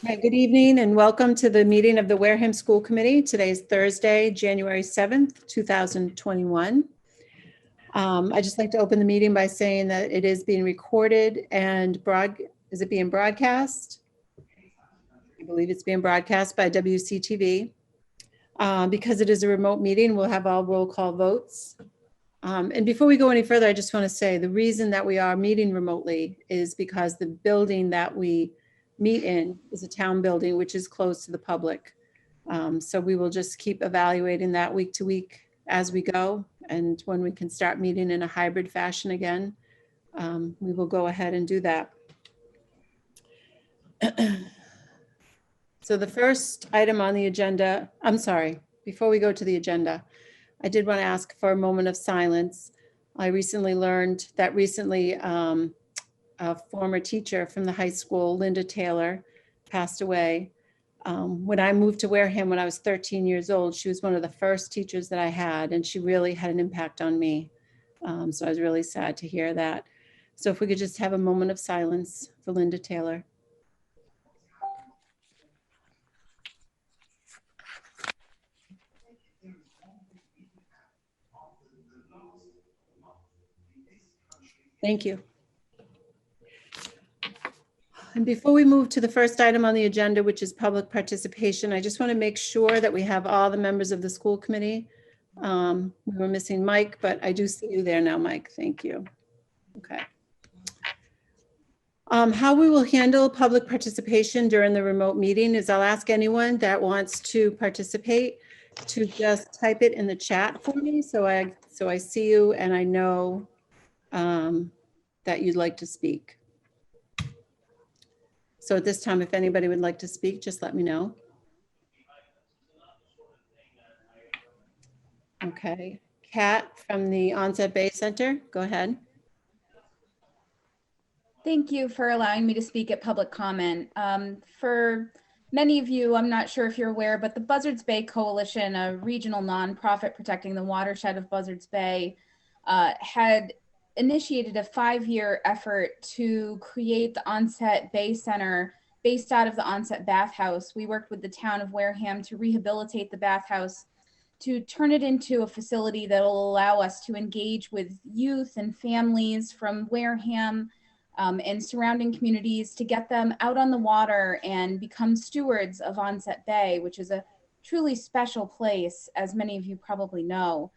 Hi, good evening and welcome to the meeting of the Wareham School Committee. Today is Thursday, January 7th, 2021. I'd just like to open the meeting by saying that it is being recorded and is it being broadcast? I believe it's being broadcast by WCTV. Because it is a remote meeting, we'll have all roll call votes. And before we go any further, I just want to say the reason that we are meeting remotely is because the building that we meet in is a town building, which is closed to the public. So we will just keep evaluating that week to week as we go. And when we can start meeting in a hybrid fashion again, we will go ahead and do that. So the first item on the agenda, I'm sorry, before we go to the agenda, I did want to ask for a moment of silence. I recently learned that a former teacher from the high school, Linda Taylor, passed away. When I moved to Wareham when I was 13 years old, she was one of the first teachers that I had, and she really had an impact on me. So I was really sad to hear that. So if we could just have a moment of silence for Linda Taylor. Thank you. And before we move to the first item on the agenda, which is public participation, I just want to make sure that we have all the members of the school committee. We were missing Mike, but I do see you there now, Mike. Thank you. Okay. How we will handle public participation during the remote meeting is I'll ask anyone that wants to participate to just type it in the chat for me. So I see you and I know that you'd like to speak. So at this time, if anybody would like to speak, just let me know. Okay, Kat from the Onset Bay Center, go ahead. Thank you for allowing me to speak at public comment. For many of you, I'm not sure if you're aware, but the Buzzards Bay Coalition, a regional nonprofit protecting the watershed of Buzzards Bay, had initiated a 5-year effort to create the Onset Bay Center based out of the Onset Bathhouse. We worked with the town of Wareham to rehabilitate the bathhouse, to turn it into a facility that will allow us to engage with youth and families from Wareham and surrounding communities to get them out on the water and become stewards of Onset Bay, which is a truly special place, as many of you probably know.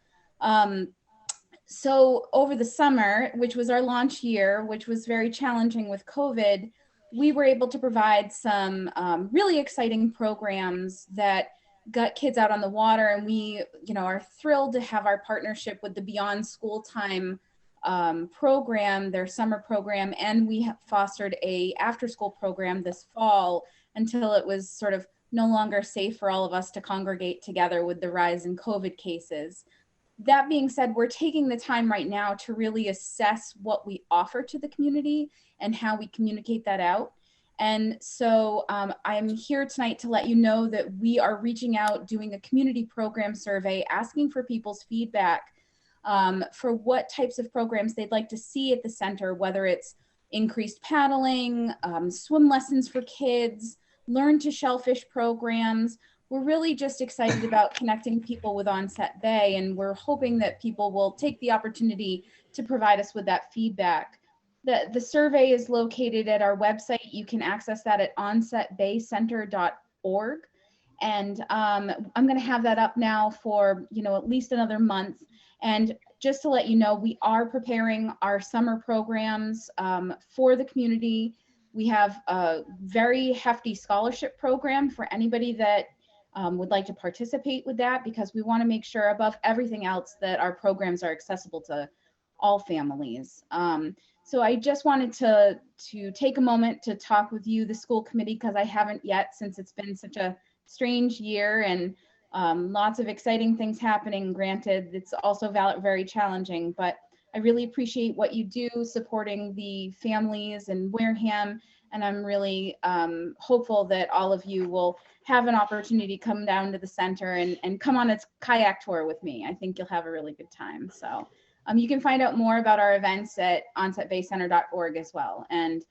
So over the summer, which was our launch year, which was very challenging with COVID, we were able to provide some really exciting programs that got kids out on the water. And we, are thrilled to have our partnership with the Beyond School Time program, their summer program, and we have fostered a after-school program this fall until it was sort of no longer safe for all of us to congregate together with the rise in COVID cases. That being said, we're taking the time right now to really assess what we offer to the community and how we communicate that out. And so I'm here tonight to let you know that we are reaching out, doing a community program survey, asking for people's feedback for what types of programs they'd like to see at the center, whether it's increased paddling, swim lessons for kids, learn to shellfish programs. We're really just excited about connecting people with Onset Bay, and we're hoping that people will take the opportunity to provide us with that feedback. The survey is located at our website. You can access that at onsetbaycenter.org. And I'm going to have that up now for, at least another month. And just to let you know, we are preparing our summer programs for the community. We have a very hefty scholarship program for anybody that would like to participate with that, because we want to make sure above everything else that our programs are accessible to all families. So I just wanted to take a moment to talk with you, the school committee, because I haven't yet, since it's been such a strange year and lots of exciting things happening. Granted, it's also very challenging, but I really appreciate what you do supporting the families in Wareham. And I'm really hopeful that all of you will have an opportunity to come down to the center and come on a kayak tour with me. I think you'll have a really good time. So you can find out more about our events at onsetbaycenter.org as well. And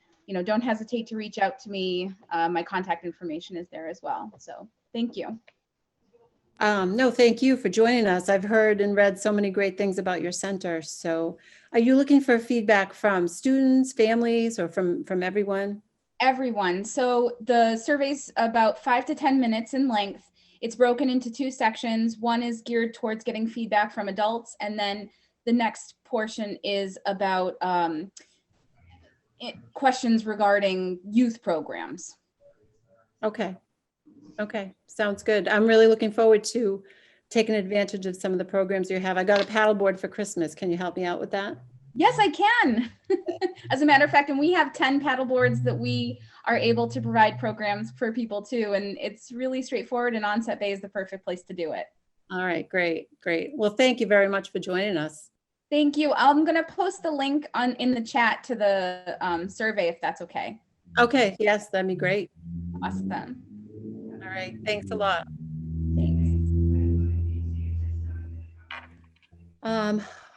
don't hesitate to reach out to me. My contact information is there as well. So thank you. No, thank you for joining us. I've heard and read so many great things about your center. So are you looking for feedback from students, families, or from everyone? Everyone. So the survey's about 5 to 10 minutes in length. It's broken into 2 sections. One is geared towards getting feedback from adults, and then the next portion is about questions regarding youth programs. Okay. Okay, sounds good. I'm really looking forward to taking advantage of some of the programs you have. I got a paddleboard for Christmas. Can you help me out with that? Yes, I can. As a matter of fact, and we have 10 paddle boards that we are able to provide programs for people too. And it's really straightforward, and Onset Bay is the perfect place to do it. All right, great, great. Well, thank you very much for joining us. Thank you. I'm going to post the link in the chat to the survey, if that's okay. Okay, yes, that'd be great. Awesome. All right, thanks a lot. Thanks.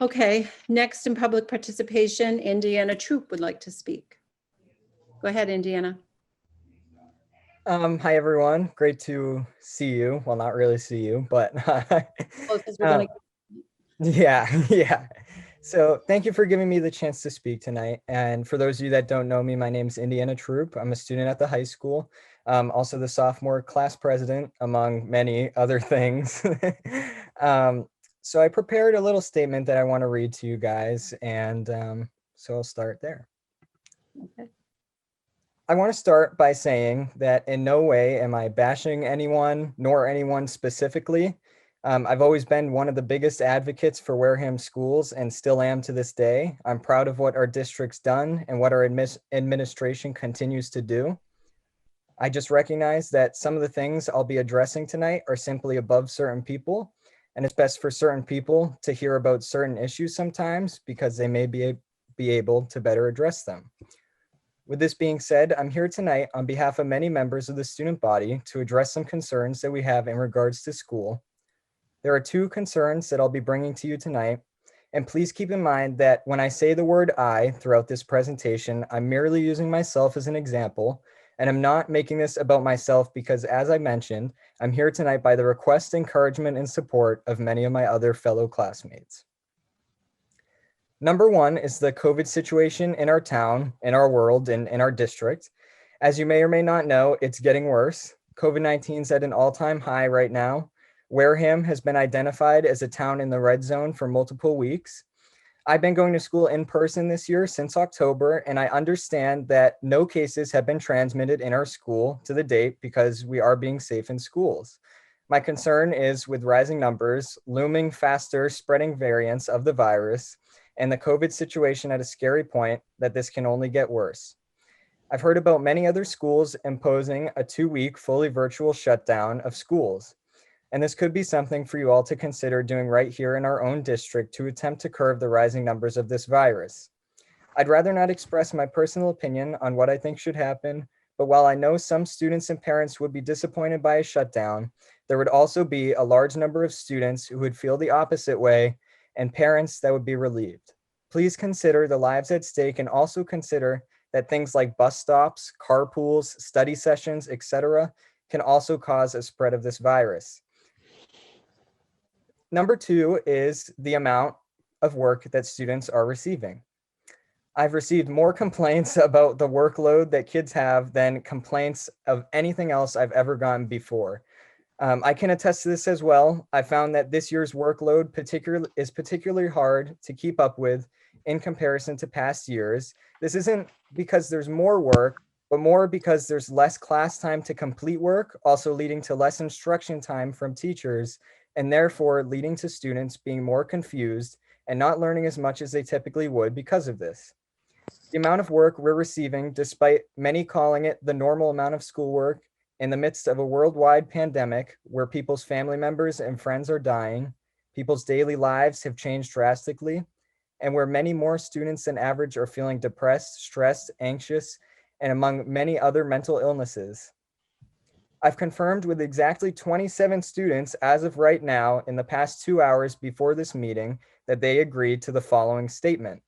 Okay, next in public participation, Indiana Troop would like to speak. Go ahead, Indiana. Hi, everyone. Great to see you. Well, not really see you, but yeah. So thank you for giving me the chance to speak tonight. And for those of you that don't know me, my name's Indiana Troop. I'm a student at the high school. Also the sophomore class president, among many other things. So I prepared a little statement that I want to read to you guys, and so I'll start there. Okay. I want to start by saying that in no way am I bashing anyone, nor anyone specifically. I've always been one of the biggest advocates for Wareham schools and still am to this day. I'm proud of what our district's done and what our administration continues to do. I just recognize that some of the things I'll be addressing tonight are simply above certain people, and it's best for certain people to hear about certain issues sometimes because they may be able to better address them. With this being said, I'm here tonight on behalf of many members of the student body to address some concerns that we have in regards to school. There are 2 concerns that I'll be bringing to you tonight, and please keep in mind that when I say the word I throughout this presentation, I'm merely using myself as an example, and I'm not making this about myself because, as I mentioned, I'm here tonight by the request, encouragement, and support of many of my other fellow classmates. Number 1 is the COVID situation in our town, in our world, and in our district. As you may or may not know, it's getting worse. COVID-19 is at an all-time high right now. Wareham has been identified as a town in the red zone for multiple weeks. I've been going to school in person this year since October, and I understand that no cases have been transmitted in our school to the date because we are being safe in schools. My concern is with rising numbers, looming faster spreading variants of the virus, and the COVID situation at a scary point that this can only get worse. I've heard about many other schools imposing a 2-week fully virtual shutdown of schools. And this could be something for you all to consider doing right here in our own district to attempt to curb the rising numbers of this virus. I'd rather not express my personal opinion on what I think should happen, but while I know some students and parents would be disappointed by a shutdown, there would also be a large number of students who would feel the opposite way and parents that would be relieved. Please consider the lives at stake and also consider that things like bus stops, carpools, study sessions, etc., can also cause a spread of this virus. Number 2 is the amount of work that students are receiving. I've received more complaints about the workload that kids have than complaints of anything else I've ever gotten before. I can attest to this as well. I found that this year's workload is particularly hard to keep up with in comparison to past years. This isn't because there's more work, but more because there's less class time to complete work, also leading to less instruction time from teachers, and therefore leading to students being more confused and not learning as much as they typically would because of this. The amount of work we're receiving, despite many calling it the normal amount of schoolwork, in the midst of a worldwide pandemic where people's family members and friends are dying, people's daily lives have changed drastically, and where many more students than average are feeling depressed, stressed, anxious, and among many other mental illnesses. I've confirmed with exactly 27 students as of right now in the past 2 hours before this meeting that they agreed to the following statement.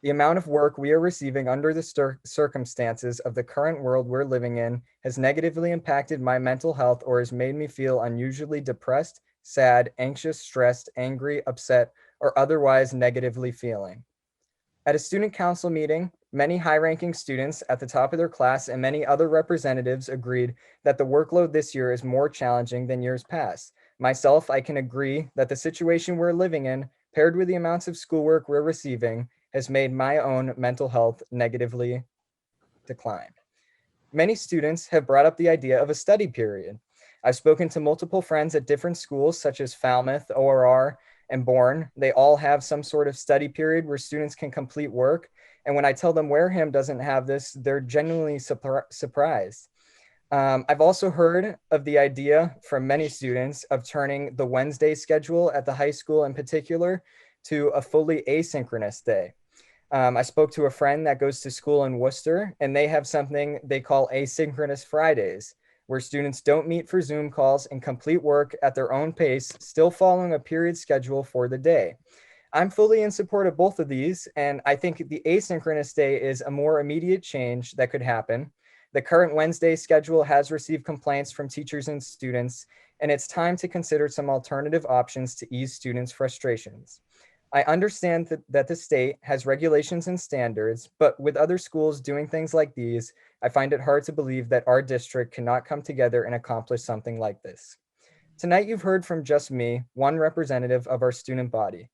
The amount of work we are receiving under the circumstances of the current world we're living in has negatively impacted my mental health or has made me feel unusually depressed, sad, anxious, stressed, angry, upset, or otherwise negatively feeling. At a student council meeting, many high-ranking students at the top of their class and many other representatives agreed that the workload this year is more challenging than years past. Myself, I can agree that the situation we're living in, paired with the amounts of schoolwork we're receiving, has made my own mental health negatively decline. Many students have brought up the idea of a study period. I've spoken to multiple friends at different schools such as Falmouth, ORR, and Bourne. They all have some sort of study period where students can complete work. And when I tell them Wareham doesn't have this, they're genuinely surprised. I've also heard of the idea from many students of turning the Wednesday schedule at the high school in particular to a fully asynchronous day. I spoke to a friend that goes to school in Worcester, and they have something they call asynchronous Fridays, where students don't meet for Zoom calls and complete work at their own pace, still following a period schedule for the day. I'm fully in support of both of these, and I think the asynchronous day is a more immediate change that could happen. The current Wednesday schedule has received complaints from teachers and students, and it's time to consider some alternative options to ease students' frustrations. I understand that the state has regulations and standards, but with other schools doing things like these, I find it hard to believe that our district cannot come together and accomplish something like this. Tonight, you've heard from just me, one representative of our student body.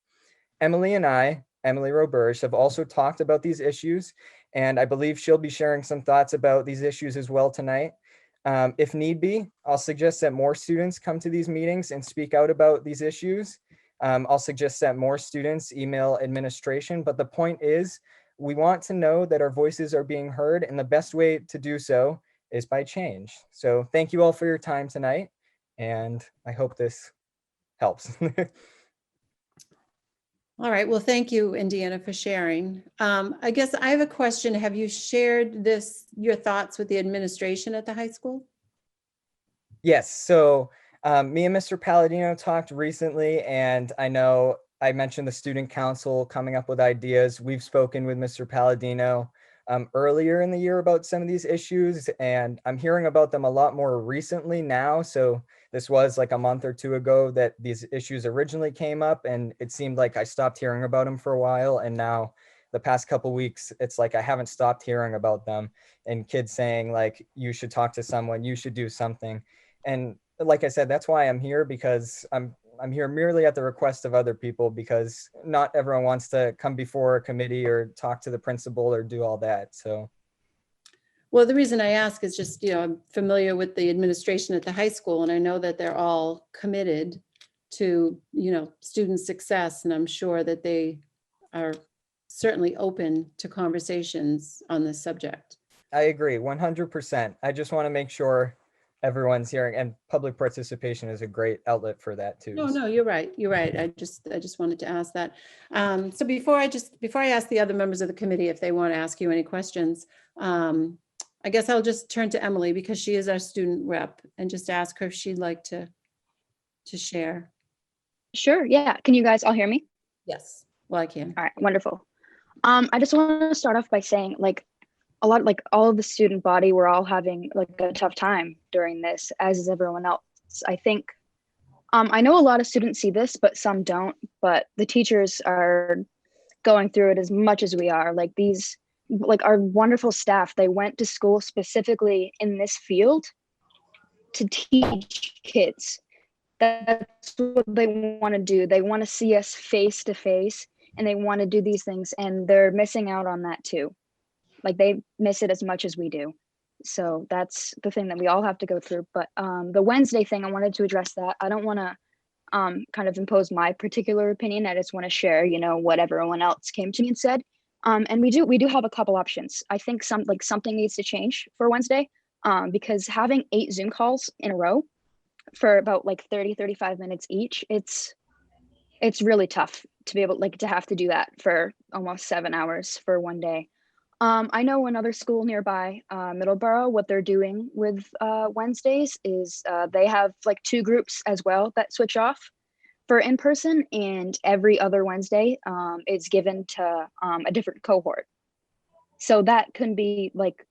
Emily and I, Emily Roberge, have also talked about these issues, and I believe she'll be sharing some thoughts about these issues as well tonight. If need be, I'll suggest that more students come to these meetings and speak out about these issues. I'll suggest that more students email administration, but the point is, we want to know that our voices are being heard, and the best way to do so is by change. So thank you all for your time tonight, and I hope this helps. All right, well, thank you, Indiana, for sharing. I guess I have a question. Have you shared your thoughts with the administration at the high school? Yes, so me and Mr. Palladino talked recently, and I know I mentioned the student council coming up with ideas. We've spoken with Mr. Palladino earlier in the year about some of these issues, and I'm hearing about them a lot more recently now. So this was like a month or two ago that these issues originally came up, and it seemed like I stopped hearing about them for a while. And now the past couple weeks, it's like I haven't stopped hearing about them, and kids saying like, you should talk to someone, you should do something. And like I said, that's why I'm here, because I'm here merely at the request of other people, because not everyone wants to come before a committee or talk to the principal or do all that. So. Well, the reason I ask is just, I'm familiar with the administration at the high school, and I know that they're all committed to, student success. And I'm sure that they are certainly open to conversations on this subject. I agree 100%. I just want to make sure everyone's hearing, and public participation is a great outlet for that too. No, you're right. You're right. I just wanted to ask that. So before I ask the other members of the committee if they want to ask you any questions, I guess I'll just turn to Emily, because she is our student rep, and just ask her if she'd like to share. Sure. Yeah. Can you guys all hear me? Yes. Well, I can. All right. Wonderful. I just want to start off by saying, all of the student body, we're all having a tough time during this, as is everyone else. I think, I know a lot of students see this, but some don't, but the teachers are going through it as much as we are. Our wonderful staff, they went to school specifically in this field to teach kids. That's what they want to do. They want to see us face to face, and they want to do these things, and they're missing out on that too. They miss it as much as we do. So that's the thing that we all have to go through. But the Wednesday thing, I wanted to address that. I don't want to kind of impose my particular opinion. I just want to share, what everyone else came to me and said. And we do have a couple options. I think something needs to change for Wednesday, because having 8 Zoom calls in a row for about 30-35 minutes each, it's really tough to be able to have to do that for almost 7 hours for one day. I know another school nearby, Middleborough, what they're doing with Wednesdays is they have 2 groups as well that switch off for in-person, and every other Wednesday is given to a different cohort. So that can be like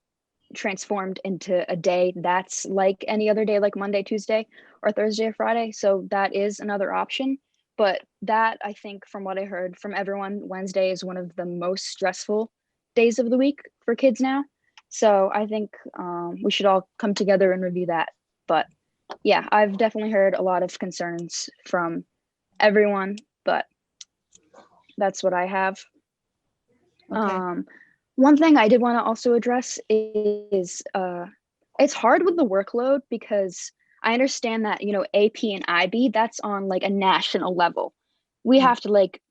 transformed into a day that's like any other day, like Monday, Tuesday, or Thursday or Friday. So that is another option. But that, I think, from what I heard from everyone, Wednesday is one of the most stressful days of the week for kids now. So I think we should all come together and review that. But yeah, I've definitely heard a lot of concerns from everyone, but that's what I have. Okay. One thing I did want to also address is it's hard with the workload, because I understand that, you know, AP and IB, that's on like a national level. We have to like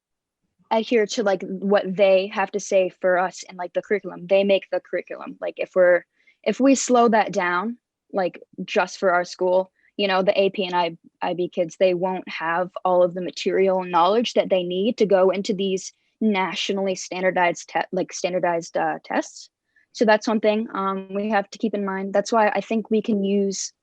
adhere to like what they have to say for us and like the curriculum. They make the curriculum. Like if we slow that down, like just for our school, you know, the AP and IB kids, they won't have all of the material and knowledge that they need to go into these nationally standardized tests. So that's one thing we have to keep in mind. That's why I think we can use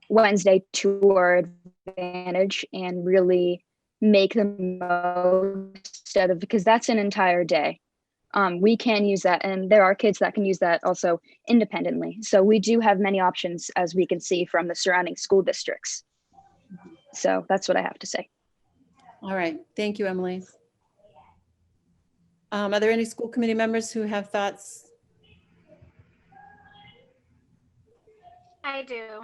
Wednesday to our advantage and really make the most out of, because that's an entire day. We can use that, and there are kids that can use that also independently. So we do have many options, as we can see from the surrounding school districts. So that's what I have to say. All right. Thank you, Emily. Are there any school committee members who have thoughts? I do.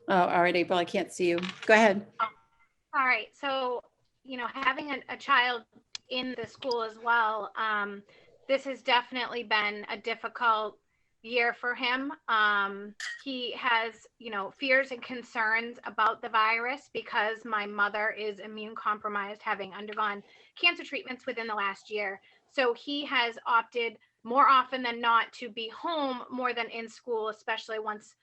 Oh, all right, April, I can't see you. Go ahead. All right. So, you know, having a child in the school as well, this has definitely been a difficult year for him. He has, you know, fears and concerns about the virus because my mother is immune compromised, having undergone cancer treatments within the last year. So he has opted more often than not to be home more than in school, especially once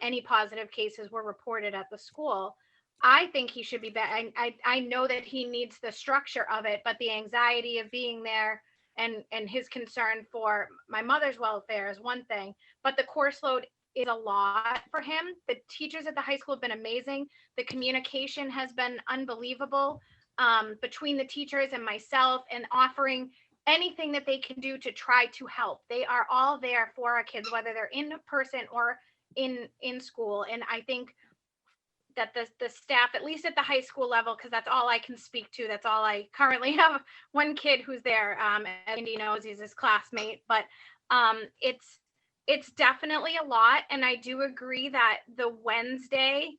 any positive cases were reported at the school. I think he should be back. I know that he needs the structure of it, but the anxiety of being there and his concern for my mother's welfare is one thing, but the course load is a lot for him. The teachers at the high school have been amazing. The communication has been unbelievable between the teachers and myself, and offering anything that they can do to try to help. They are all there for our kids, whether they're in person or in school. And I think that the staff, at least at the high school level, because that's all I can speak to. That's all I currently have. One kid who's there, Andy knows, he's his classmate, but it's definitely a lot. And I do agree that the Wednesday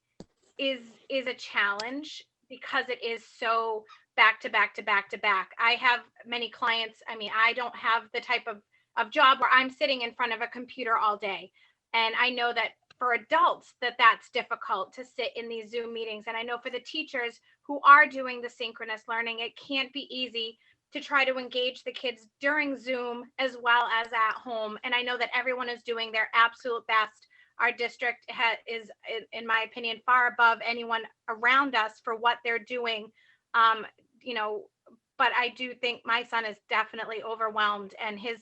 is a challenge because it is so back to back to back to back. I have many clients. I mean, I don't have the type of job where I'm sitting in front of a computer all day. And I know that for adults that's difficult to sit in these Zoom meetings. And I know for the teachers who are doing the synchronous learning, it can't be easy to try to engage the kids during Zoom as well as at home. And I know that everyone is doing their absolute best. Our district is, in my opinion, far above anyone around us for what they're doing. You know, but I do think my son is definitely overwhelmed, and his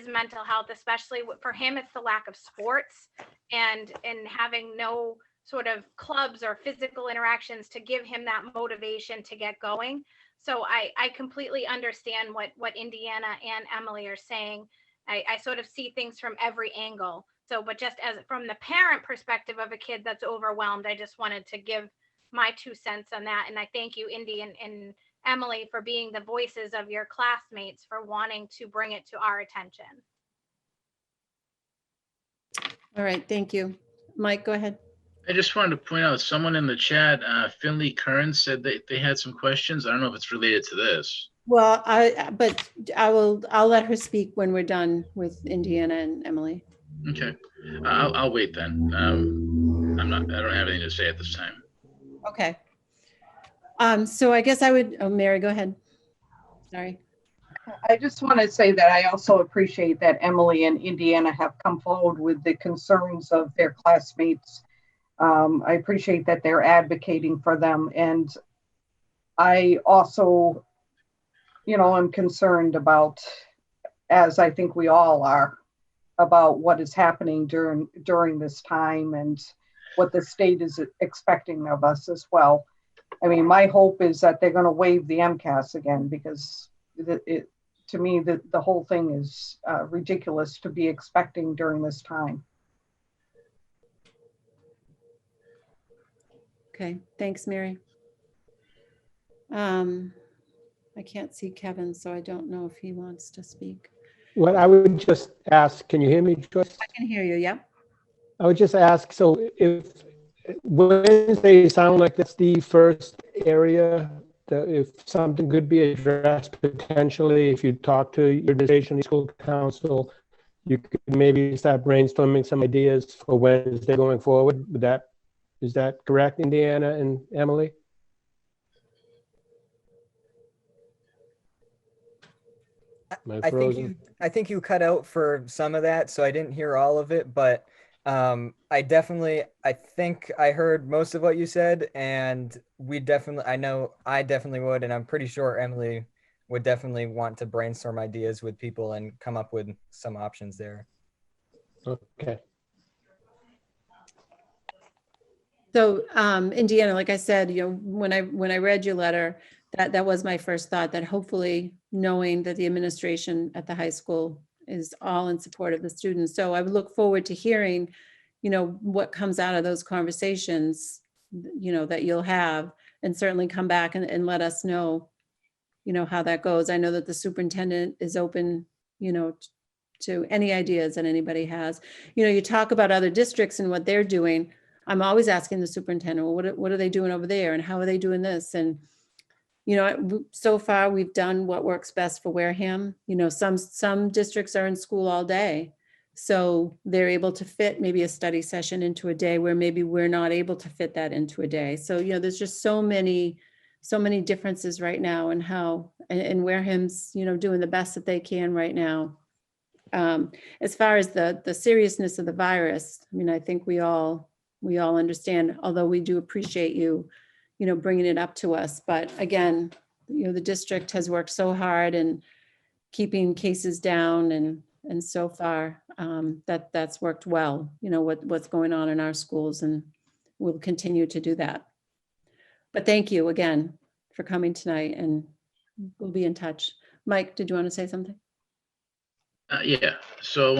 mental health, especially for him, it's the lack of sports and having no sort of clubs or physical interactions to give him that motivation to get going. So I completely understand what Indiana and Emily are saying. I sort of see things from every angle. So, but just as from the parent perspective of a kid that's overwhelmed, I just wanted to give my 2 cents on that. And I thank you, Indy and Emily, for being the voices of your classmates for wanting to bring it to our attention. All right, thank you. Mike, go ahead. I just wanted to point out, someone in the chat, Finley Kern, said that they had some questions. I don't know if it's related to this. Well, I'll let her speak when we're done with Indiana and Emily. Okay, I'll wait then. I don't have anything to say at this time. Okay. So I guess I would, Mary, go ahead. Sorry. I just want to say that I also appreciate that Emily and Indiana have come forward with the concerns of their classmates. I appreciate that they're advocating for them. And I also, you know, I'm concerned about, as I think we all are, about what is happening during this time and what the state is expecting of us as well. I mean, my hope is that they're going to waive the MCAS again, because to me, the whole thing is ridiculous to be expecting during this time. Okay, thanks, Mary. I can't see Kevin, so I don't know if he wants to speak. What I would just ask, can you hear me, Joyce? I can hear you, yeah. I would just ask, so if Wednesday sound like that's the first area, that if something could be addressed potentially, if you talk to your administration, school council, you could maybe start brainstorming some ideas for Wednesday going forward. Is that correct, Indiana and Emily? I think you cut out for some of that, so I didn't hear all of it, but I think I heard most of what you said, and I definitely would, and I'm pretty sure Emily would definitely want to brainstorm ideas with people and come up with some options there. Okay. So Indiana, like I said, when I read your letter, that was my first thought, that hopefully knowing that the administration at the high school is all in support of the students. So I would look forward to hearing, what comes out of those conversations, that you'll have, and certainly come back and let us know, how that goes. I know that the superintendent is open, to any ideas that anybody has. You talk about other districts and what they're doing. I'm always asking the superintendent, well, what are they doing over there, and how are they doing this? And so far we've done what works best for Wareham. Some districts are in school all day, so they're able to fit maybe a study session into a day where maybe we're not able to fit that into a day. So there's just so many differences right now, and and Wareham's doing the best that they can right now. As far as the seriousness of the virus, I mean, I think we all understand, although we do appreciate you bringing it up to us. But again, the district has worked so hard and keeping cases down, and so far that's worked well, what's going on in our schools, and we'll continue to do that. But thank you again for coming tonight, and we'll be in touch. Mike, did you want to say something? Yeah. So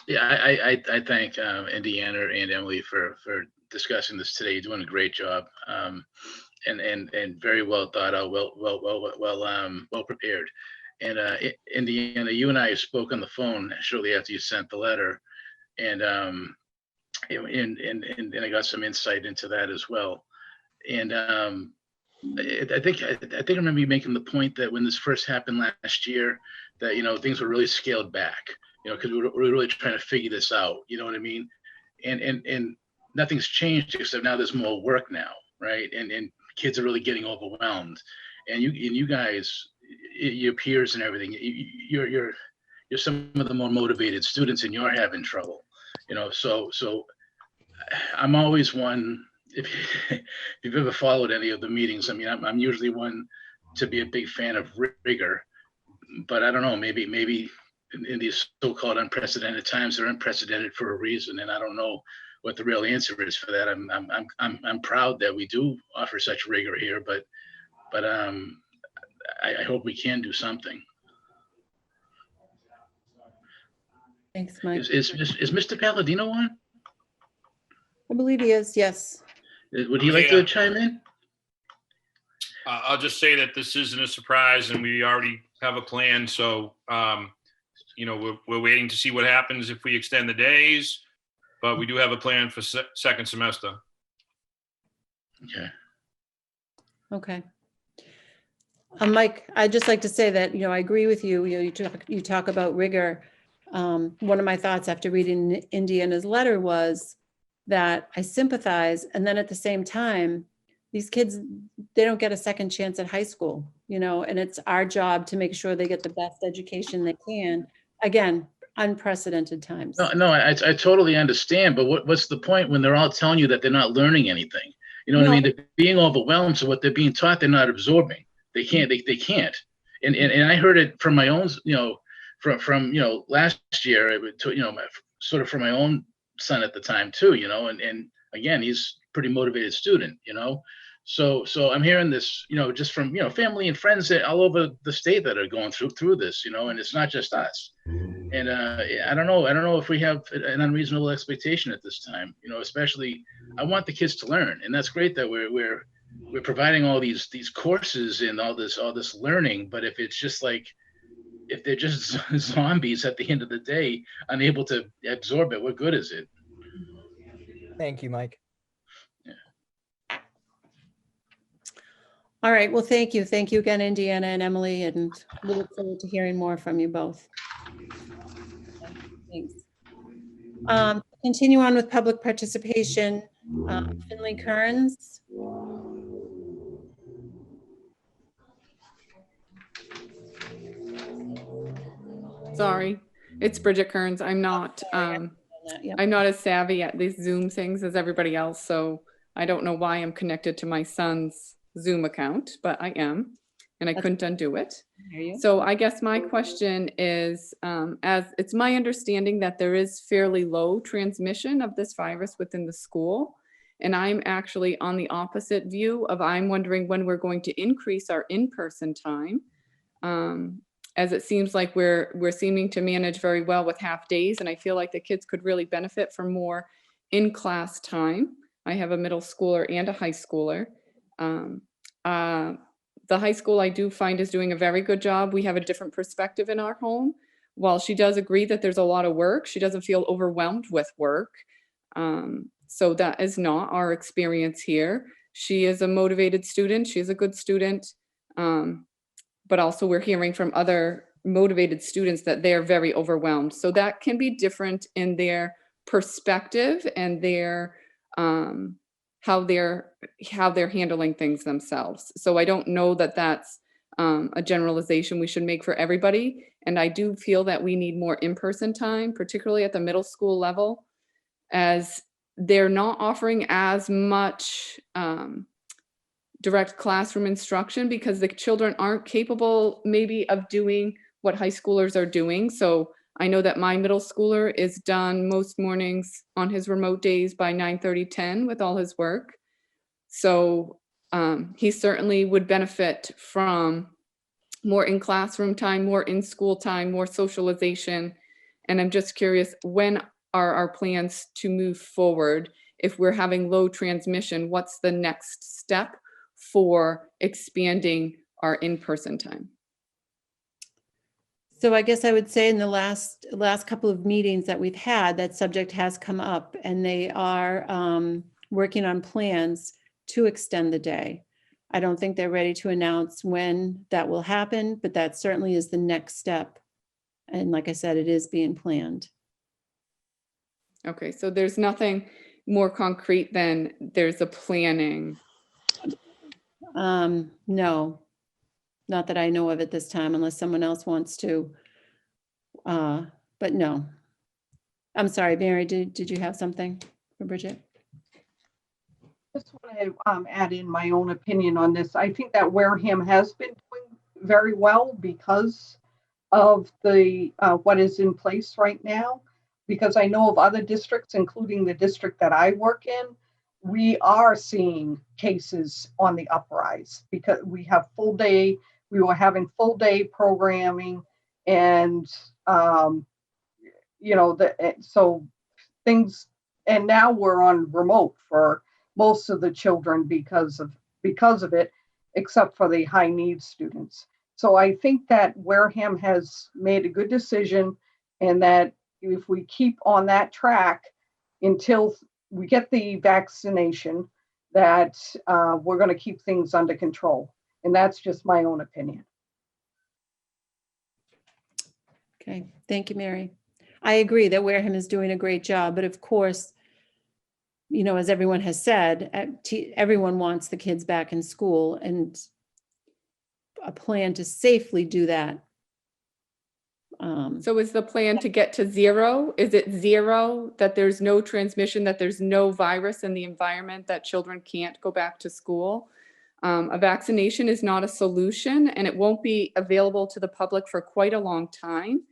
I thank Indiana and Emily for discussing this today. You're doing a great job, and very well thought out, well prepared. And Indiana, you and I spoke on the phone shortly after you sent the letter, and I got some insight into that as well. And I think I remember you making the point that when this first happened last year, that things were really scaled back, because we were really trying to figure this out. You know what I mean? And nothing's changed except now there's more work now, right? And kids are really getting overwhelmed, and you guys, your peers and everything, you're some of the more motivated students, and you're having trouble, So I'm always one. If you've ever followed any of the meetings, I mean, I'm usually one to be a big fan of rigor, but I don't know, maybe in these so-called unprecedented times, they're unprecedented for a reason, and I don't know what the real answer is for that. I'm proud that we do offer such rigor here, but I hope we can do something. Thanks, Mike. Is Mr. Palladino on? I believe he is, yes. Would he like to chime in? I'll just say that this isn't a surprise, and we already have a plan. So, we're waiting to see what happens if we extend the days, but we do have a plan for second semester. Okay. Mike, I'd just like to say that, I agree with you. You talk about rigor. One of my thoughts after reading Indiana's letter was that I sympathize. And then at the same time, these kids, they don't get a second chance at high school, and it's our job to make sure they get the best education they can. Again, unprecedented times. No, I totally understand. But what's the point when they're all telling you that they're not learning anything? You know what I mean? They're being overwhelmed. So what they're being taught, they're not absorbing. They can't. They can't. And I heard it from my own, from last year, sort of from my own son at the time too, and again, he's a pretty motivated student, So I'm hearing this, just from, family and friends that all over the state that are going through this, and it's not just us. And I don't know if we have an unreasonable expectation at this time, especially I want the kids to learn, and that's great that we're providing all these courses and all this learning. But if it's just like, if they're just zombies at the end of the day, unable to absorb it, what good is it? Thank you, Mike. All right, well, thank you. Thank you again, Indiana and Emily, and we look forward to hearing more from you both. Thanks. Continue on with public participation. Finley Kearns. Sorry, it's Bridget Kearns. I'm not I'm not as savvy at these Zoom things as everybody else, so I don't know why I'm connected to my son's Zoom account, but I am, and I couldn't undo it. So I guess my question is, as it's my understanding that there is fairly low transmission of this virus within the school, and I'm actually on the opposite view of, I'm wondering when we're going to increase our in-person time, as it seems like we're seeming to manage very well with half days, and I feel like the kids could really benefit from more in-class time. I have a middle schooler and a high schooler. The high school I do find is doing a very good job. We have a different perspective in our home. While she does agree that there's a lot of work, she doesn't feel overwhelmed with work. So that is not our experience here. She is a motivated student. She's a good student. But also we're hearing from other motivated students that they're very overwhelmed. So that can be different in their perspective and their how they're handling things themselves. So I don't know that that's a generalization we should make for everybody. And I do feel that we need more in-person time, particularly at the middle school level, as they're not offering as much direct classroom instruction because the children aren't capable maybe of doing what high schoolers are doing. So I know that my middle schooler is done most mornings on his remote days by 9:30, 10 with all his work. So he certainly would benefit from more in classroom time, more in school time, more socialization. And I'm just curious, when are our plans to move forward? If we're having low transmission, what's the next step for expanding our in-person time? So I guess I would say in the last couple of meetings that we've had, that subject has come up, and they are working on plans to extend the day. I don't think they're ready to announce when that will happen, but that certainly is the next step. And like I said, it is being planned. Okay, so there's nothing more concrete than there's a planning. No, not that I know of at this time, unless someone else wants to. But no. I'm sorry, Mary, did you have something for Bridget? Just want to add in my own opinion on this. I think that Wareham has been doing very well because of the what is in place right now. Because I know of other districts, including the district that I work in, we are seeing cases on the uprise because we have full day. We were having full day programming, and so things. And now we're on remote for most of the children because of it, except for the high needs students. So I think that Wareham has made a good decision, and that if we keep on that track until we get the vaccination, that we're going to keep things under control. And that's just my own opinion. Okay, thank you, Mary. I agree that Wareham is doing a great job, but of course, as everyone has said, everyone wants the kids back in school, and a plan to safely do that. So is the plan to get to zero? Is it zero, that there's no transmission, that there's no virus in the environment, that children can't go back to school? A vaccination is not a solution, and it won't be available to the public for quite a long time.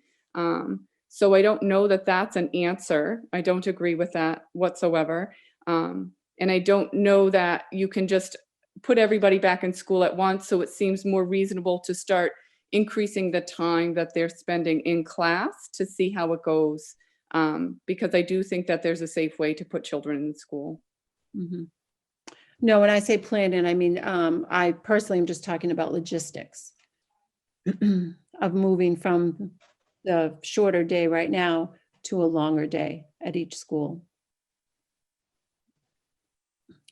So I don't know that that's an answer. I don't agree with that whatsoever. And I don't know that you can just put everybody back in school at once. So it seems more reasonable to start increasing the time that they're spending in class to see how it goes. Because I do think that there's a safe way to put children in school. Mhm. No, when I say planning, I mean, I personally am just talking about logistics of moving from the shorter day right now to a longer day at each school.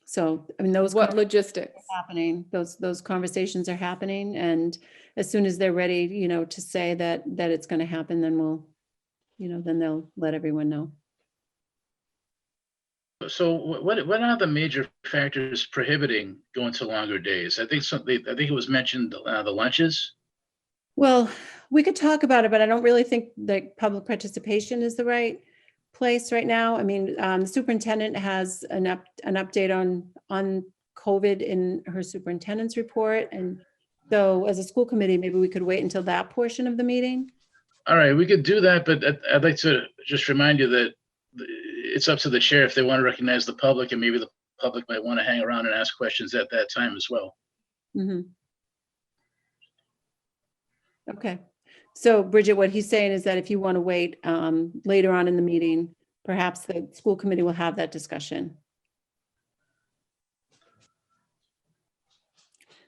So, I mean, those What logistics? happening, those conversations are happening, and as soon as they're ready, you know, to say that it's going to happen, then we'll, you know, then they'll let everyone know. So what are the major factors prohibiting going to longer days? I think it was mentioned, the lunches. Well, we could talk about it, but I don't really think that public participation is the right place right now. I mean, the superintendent has an update on COVID in her superintendent's report. And so as a school committee, maybe we could wait until that portion of the meeting. All right, we could do that, but I'd like to just remind you that it's up to the chair if they want to recognize the public, and maybe the public might want to hang around and ask questions at that time as well. Mhm. Okay. So Bridget, what he's saying is that if you want to wait later on in the meeting, perhaps the school committee will have that discussion.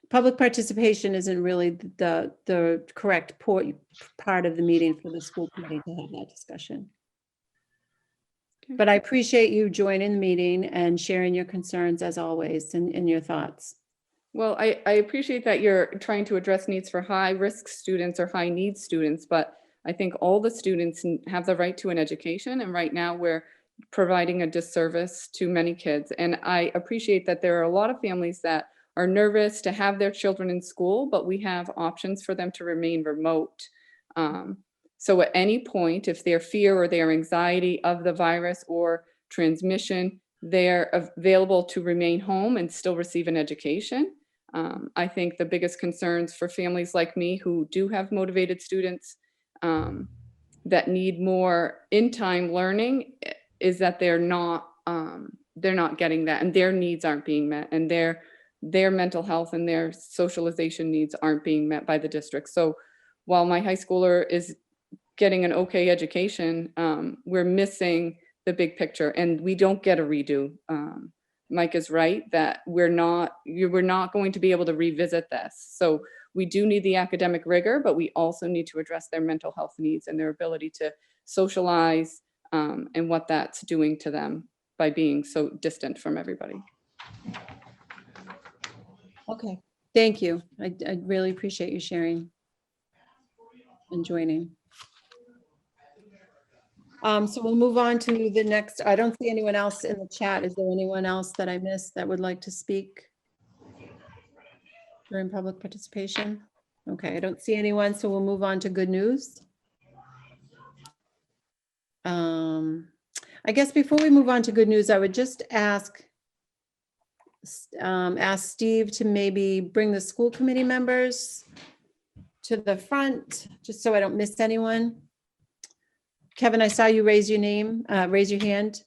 Public participation isn't really the correct part of the meeting for the school committee to have that discussion. Okay. But I appreciate you joining the meeting and sharing your concerns as always and your thoughts. Well, I appreciate that you're trying to address needs for high risk students or high need students, but I think all the students have the right to an education. And right now we're providing a disservice to many kids. And I appreciate that there are a lot of families that are nervous to have their children in school, but we have options for them to remain remote. So at any point, if their fear or their anxiety of the virus or transmission, they're available to remain home and still receive an education. I think the biggest concerns for families like me who do have motivated students that need more in-time learning is that they're not getting that, and their needs aren't being met, and their mental health and their socialization needs aren't being met by the district. So while my high schooler is getting an okay education, we're missing the big picture, and we don't get a redo. Mike is right that we're not going to be able to revisit this. So we do need the academic rigor, but we also need to address their mental health needs and their ability to socialize and what that's doing to them by being so distant from everybody. Okay, thank you. I really appreciate you sharing and joining. So we'll move on to the next. I don't see anyone else in the chat. Is there anyone else that I missed that would like to speak during public participation? Okay, I don't see anyone, so we'll move on to good news. I guess before we move on to good news, I would just ask Steve to maybe bring the school committee members to the front, just so I don't miss anyone. Kevin, I saw you raise your hand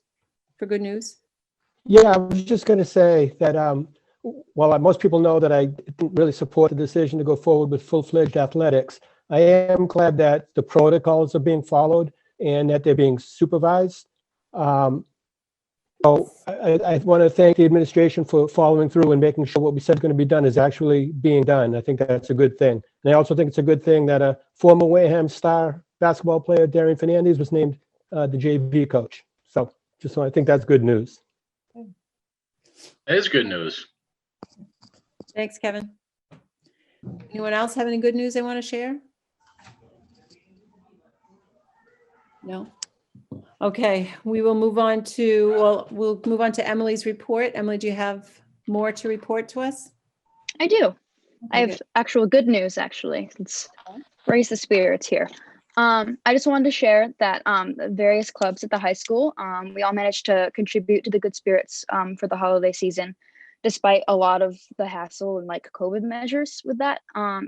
for good news. Yeah, I was just going to say that while most people know that I didn't really support the decision to go forward with full-fledged athletics, I am glad that the protocols are being followed and that they're being supervised. So I want to thank the administration for following through and making sure what we said is going to be done is actually being done. I think that's a good thing. And I also think it's a good thing that a former Wareham star basketball player, Darian Fernandez, was named the JV coach. So I think that's good news. That is good news. Thanks, Kevin. Anyone else have any good news they want to share? No? Okay, we'll move on to Emily's report. Emily, do you have more to report to us? I do. I have Okay. actual good news, actually. Let's raise the spirits here. I just wanted to share that various clubs at the high school, we all managed to contribute to the good spirits for the holiday season, despite a lot of the hassle and like COVID measures with that.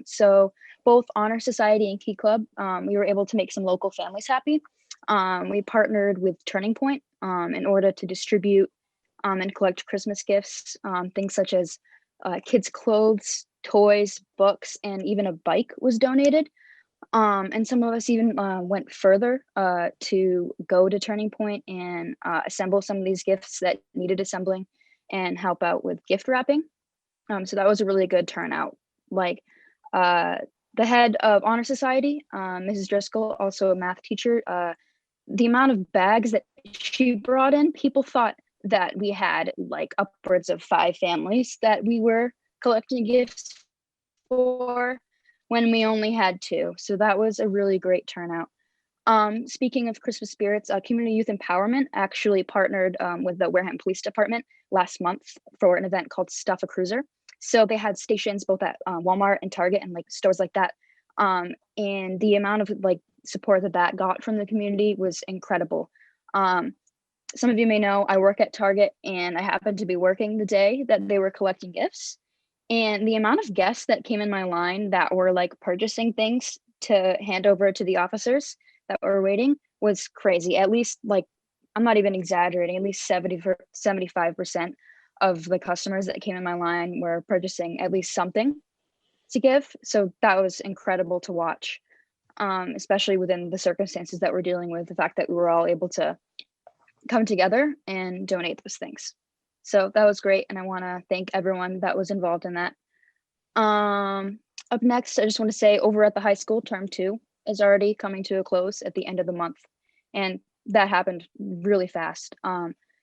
So both Honor Society and Key Club, we were able to make some local families happy. We partnered with Turning Point in order to distribute and collect Christmas gifts, things such as kids' clothes, toys, books, and even a bike was donated. And some of us even went further to go to Turning Point and assemble some of these gifts that needed assembling and help out with gift wrapping. So that was a really good turnout. Like the head of Honor Society, Mrs. Driscoll, also a math teacher, the amount of bags that she brought in, people thought that we had like upwards of 5 families that we were collecting gifts for when we only had 2. So that was a really great turnout. Speaking of Christmas spirits, Community Youth Empowerment actually partnered with the Wareham Police Department last month for an event called Stuff a Cruiser. So they had stations both at Walmart and Target and like stores like that. And the amount of like support that got from the community was incredible. Some of you may know I work at Target, and I happened to be working the day that they were collecting gifts. And the amount of guests that came in my line that were like purchasing things to hand over to the officers that were waiting was crazy. At least, like, I'm not even exaggerating, at least 75% of the customers that came in my line were purchasing at least something to give. So that was incredible to watch, especially within the circumstances that we're dealing with, the fact that we were all able to come together and donate those things. So that was great. And I want to thank everyone that was involved in that. Up next, I just want to say over at the high school, term 2 is already coming to a close at the end of the month. And that happened really fast.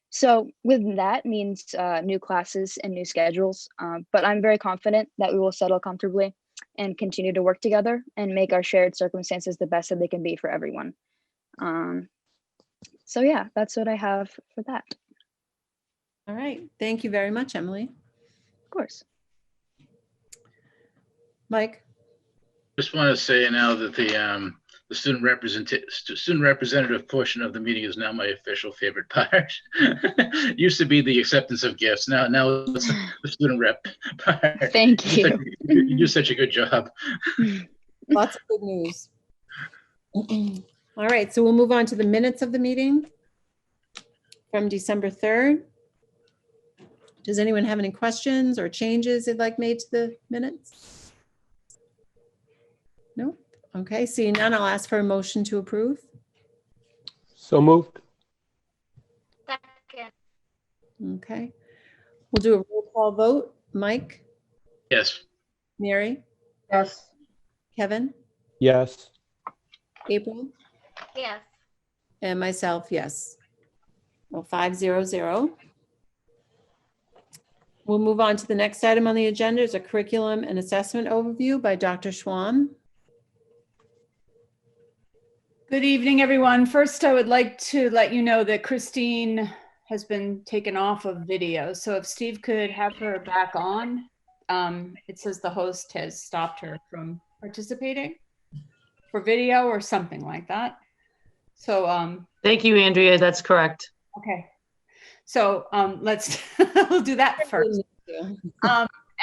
So with that means new classes and new schedules. But I'm very confident that we will settle comfortably and continue to work together and make our shared circumstances the best that they can be for everyone. So yeah, that's what I have for that. All right. Thank you very much, Emily. Of course. Mike? Just want to say now that the student representative portion of the meeting is now my official favorite part. Used to be the acceptance of gifts. Now it's the student rep part. Thank you. You do such a good job. Lots of good news. All right, so we'll move on to the minutes of the meeting from December 3rd. Does anyone have any questions or changes they'd like made to the minutes? No? Okay, seeing none, I'll ask for a motion to approve. So moved. Second. Okay. We'll do a roll call vote. Mike? Yes. Mary? Yes. Kevin? Yes. April? Yes. And myself, yes. Well, 5-0-0. We'll move on to the next item on the agenda is a curriculum and assessment overview by Dr. Schwann. Good evening, everyone. First, I would like to let you know that Christine has been taken off of video. So if Steve could have her back on, it says the host has stopped her from participating for video or something like that. So thank you, Andrea. That's correct. okay. So let's we'll do that first.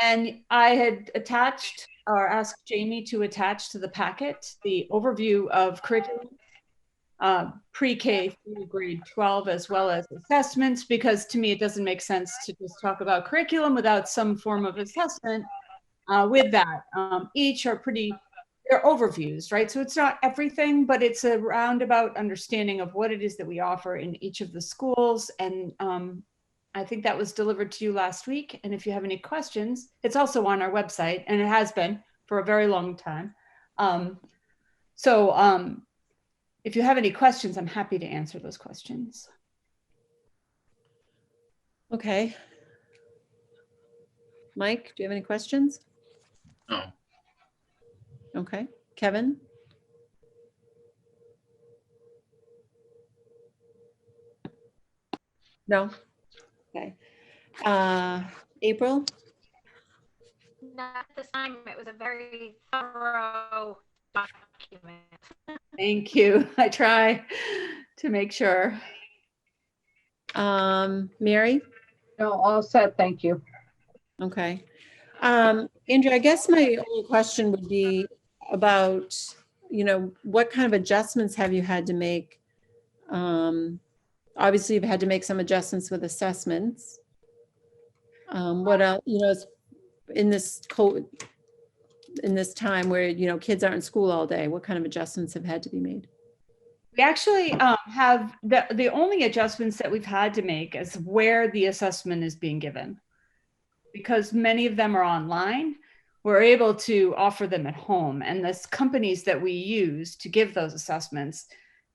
And I had attached or asked Jamie to attach to the packet the overview of curriculum pre-K through grade 12, as well as assessments, because to me it doesn't make sense to just talk about curriculum without some form of assessment with that. Each are they're overviews, right? So it's not everything, but it's a roundabout understanding of what it is that we offer in each of the schools. And I think that was delivered to you last week. And if you have any questions, it's also on our website, and it has been for a very long time. If you have any questions, I'm happy to answer those questions. Okay. Mike, do you have any questions? No. Okay. Kevin? No? Okay. April? Not this time. It was a very thorough document. Thank you. I try to make sure. Mary? No, all set. Thank you. Okay. Andrew, I guess my only question would be about, what kind of adjustments have you had to make? Obviously, you've had to make some adjustments with assessments. What else, as in this in this time where, you know, kids aren't in school all day, what kind of adjustments have had to be made? We actually have the only adjustments that we've had to make is where the assessment is being given. Because many of them are online, we're able to offer them at home. And the companies that we use to give those assessments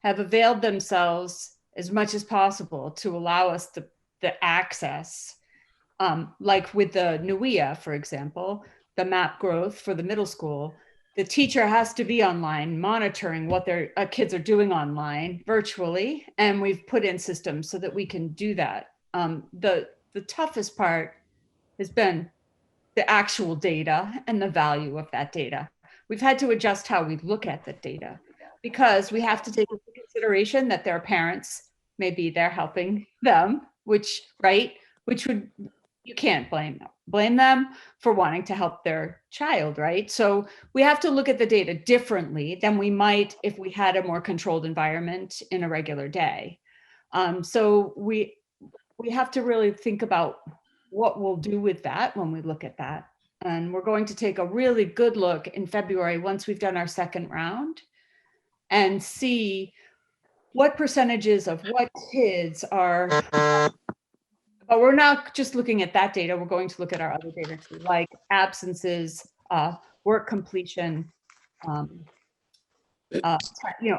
have availed themselves as much as possible to allow us the access. Like with the NUIA, for example, the map growth for the middle school, the teacher has to be online monitoring what their kids are doing online virtually. And we've put in systems so that we can do that. The toughest part has been the actual data and the value of that data. We've had to adjust how we look at the data because we have to take into consideration that their parents may be there helping them, which would, you can't blame them for wanting to help their child, right? So we have to look at the data differently than we might if we had a more controlled environment in a regular day. So we have to really think about what we'll do with that when we look at that. And we're going to take a really good look in February once we've done our second round and see what percentages of what kids are, but we're not just looking at that data, we're going to look at our other data too, like absences, work completion,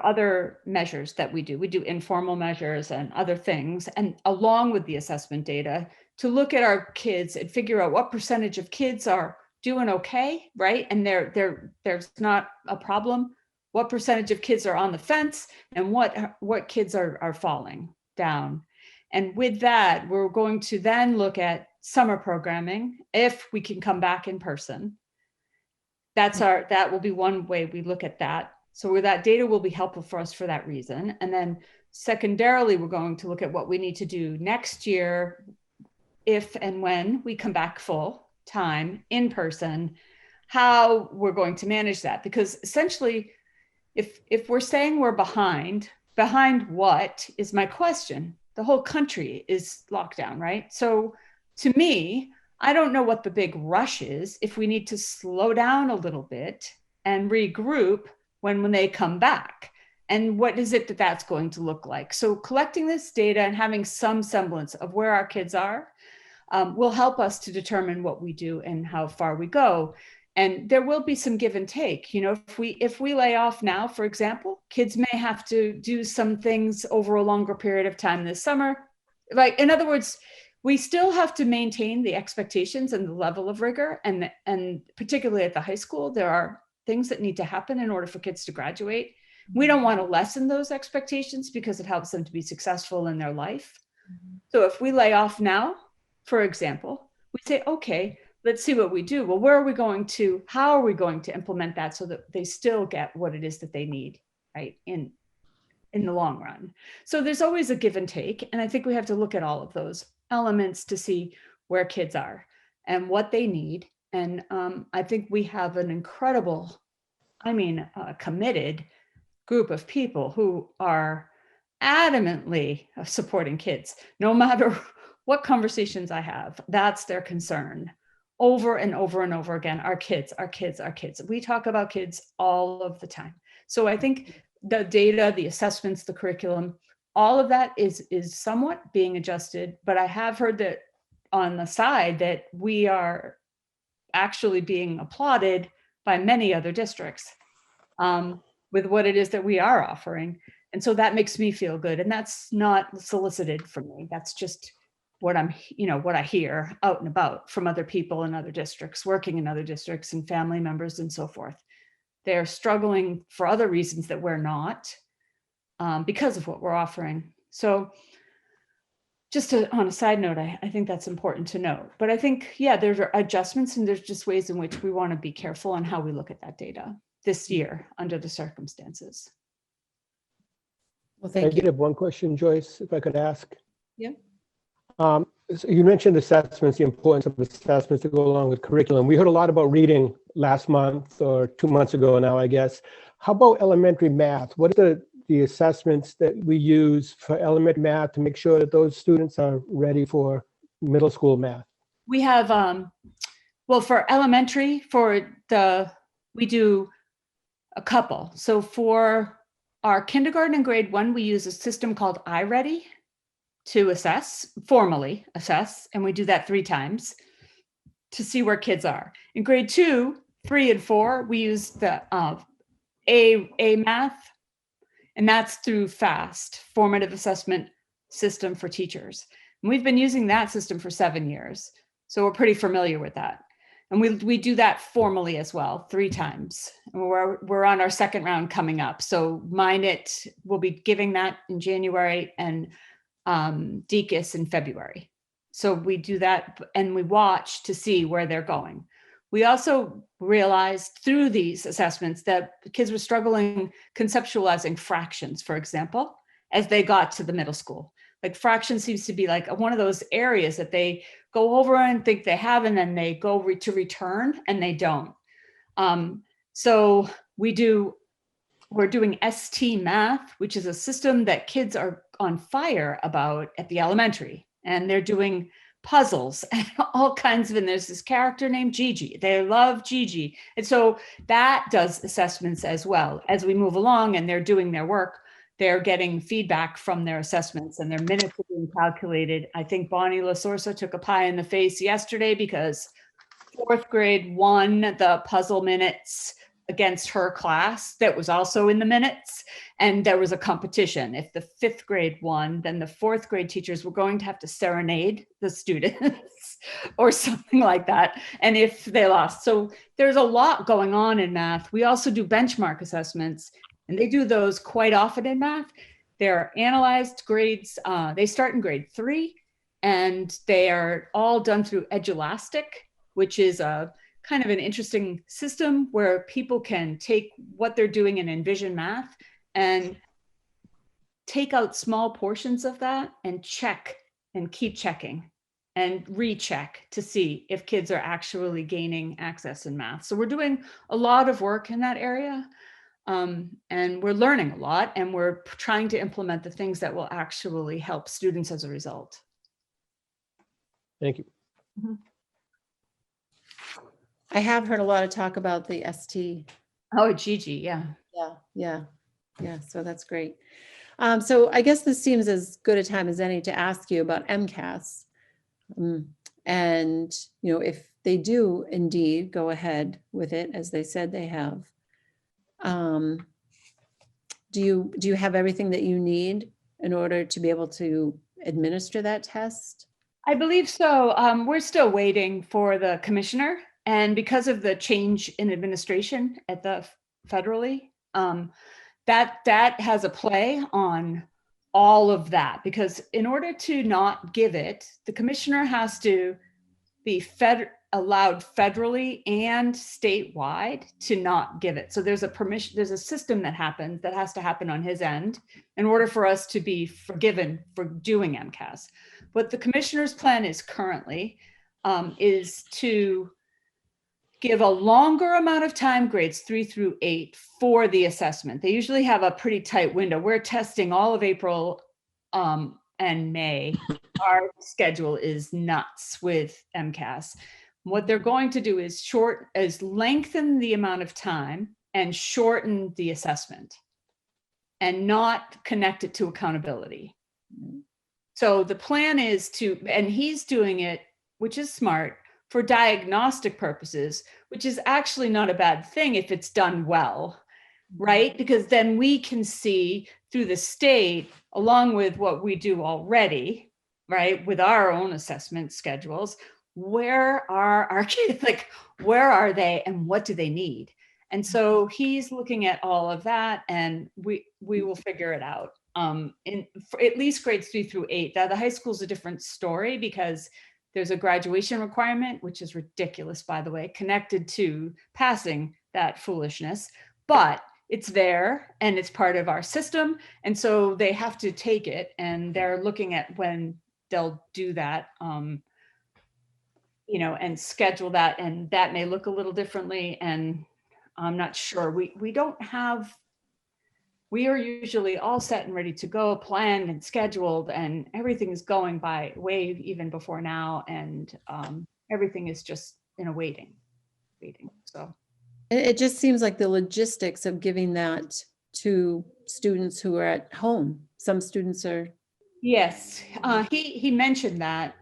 other measures that we do. We do informal measures and other things, and along with the assessment data, to look at our kids and figure out what percentage of kids are doing okay, right? And there's not a problem. What percentage of kids are on the fence, and what kids are falling down. And with that, we're going to then look at summer programming if we can come back in person. That will be one way we look at that. So where that data will be helpful for us for that reason. And then secondarily, we're going to look at what we need to do next year if and when we come back full time in person, how we're going to manage that. Because essentially, if we're saying we're behind what is my question? The whole country is locked down, right? So to me, I don't know what the big rush is if we need to slow down a little bit and regroup when they come back. And what is it that's going to look like? So collecting this data and having some semblance of where our kids are will help us to determine what we do and how far we go. And there will be some give and take. You know, if we lay off now, for example, kids may have to do some things over a longer period of time this summer. Like, in other words, we still have to maintain the expectations and the level of rigor. And particularly at the high school, there are things that need to happen in order for kids to graduate. We don't want to lessen those expectations because it helps them to be successful in their life. So if we lay off now, for example, we say, okay, let's see what we do. Well, how are we going to implement that so that they still get what it is that they need, right, in the long run? So there's always a give and take. And I think we have to look at all of those elements to see where kids are and what they need. And I think we have an incredible, committed group of people who are adamantly supporting kids. No matter what conversations I have, that's their concern. Over and over and over again, our kids. We talk about kids all of the time. So I think the data, the assessments, the curriculum, all of that is somewhat being adjusted, but I have heard that on the side that we are actually being applauded by many other districts with what it is that we are offering. And so that makes me feel good. And that's not solicited from me. That's just what I hear out and about from other people in other districts, working in other districts, and family members and so forth. They're struggling for other reasons that we're not because of what we're offering. So just on a side note, I think that's important to note. But I think, there are adjustments and there's just ways in which we want to be careful on how we look at that data this year under the circumstances. Well, I thank did you. have one question, Joyce, if I could ask. Yeah. So you mentioned assessments, the importance of assessments to go along with curriculum. We heard a lot about reading last month or 2 months ago now, I guess. How about elementary math? What are the assessments that we use for elementary math to make sure that those students are ready for middle school math? We have, Well, for elementary, we do a couple. So for our kindergarten and grade 1, we use a system called iReady to formally assess, and we do that 3 times to see where kids are. In grade 2, 3, and 4, we use the A math, and that's through FAST, Formative Assessment System for Teachers. And we've been using that system for 7 years, so we're pretty familiar with that. And we do that formally as well, 3 times. And we're on our 2nd round coming up. So Minot will be giving that in January, and DECUS in February. So we do that and we watch to see where they're going. We also realized through these assessments that the kids were struggling conceptualizing fractions, for example, as they got to the middle school. Like fraction seems to be like one of those areas that they go over and think they have, and then they go to return and they don't. So we're doing ST math, which is a system that kids are on fire about at the elementary, and they're doing puzzles and all kinds of, and there's this character named Gigi. They love Gigi. And so that does assessments as well. As we move along and they're doing their work, they're getting feedback from their assessments, and their minutes are being calculated. I think Bonnie LaSorsa took a pie in the face yesterday because 4th grade won the puzzle minutes against her class that was also in the minutes, and there was a competition. If the 5th grade won, then the 4th grade teachers were going to have to serenade the students or something like that, and if they lost. So there's a lot going on in math. We also do benchmark assessments, and they do those quite often in math. They're analyzed grades, they start in grade 3, and they are all done through Edulastic, which is a kind of an interesting system where people can take what they're doing in Envision Math and take out small portions of that and check and keep checking and recheck to see if kids are actually gaining access in math. So we're doing a lot of work in that area, and we're learning a lot, and we're trying to implement the things that will actually help students as a result. Thank you. Mm-hmm. I have heard a lot of talk about the ST. Oh, Gigi, yeah. Yeah. So that's great. So I guess this seems as good a time as any to ask you about MCAS. And, if they do indeed go ahead with it, as they said they have, do you have everything that you need in order to be able to administer that test? I believe so. We're still waiting for the commissioner. And because of the change in administration at the federally, that has a play on all of that, because in order to not give it, the commissioner has to be allowed federally and statewide to not give it. So there's a system that has to happen on his end in order for us to be forgiven for doing MCAS. What the commissioner's plan is currently is to give a longer amount of time, grades 3 through 8, for the assessment. They usually have a pretty tight window. We're testing all of April and May. Our schedule is nuts with MCAS. What they're going to do is lengthen the amount of time and shorten the assessment and not connect it to accountability. So the plan is and he's doing it, which is smart, for diagnostic purposes, which is actually not a bad thing if it's done well, right? Because then we can see through the state, along with what we do already, right, with our own assessment schedules, where are our kids, like, where are they and what do they need? And so he's looking at all of that, and we will figure it out. For at least grades 3 through 8. Now, the high school is a different story because there's a graduation requirement, which is ridiculous, by the way, connected to passing that foolishness, but it's there and it's part of our system. And so they have to take it, and they're looking at when they'll do that, and schedule that. And that may look a little differently. And I'm not sure. We are usually all set and ready to go, planned and scheduled, and everything is going by way even before now. And everything is just waiting. So It just seems like the logistics of giving that to students who are at home. Some students are, yes, he mentioned that.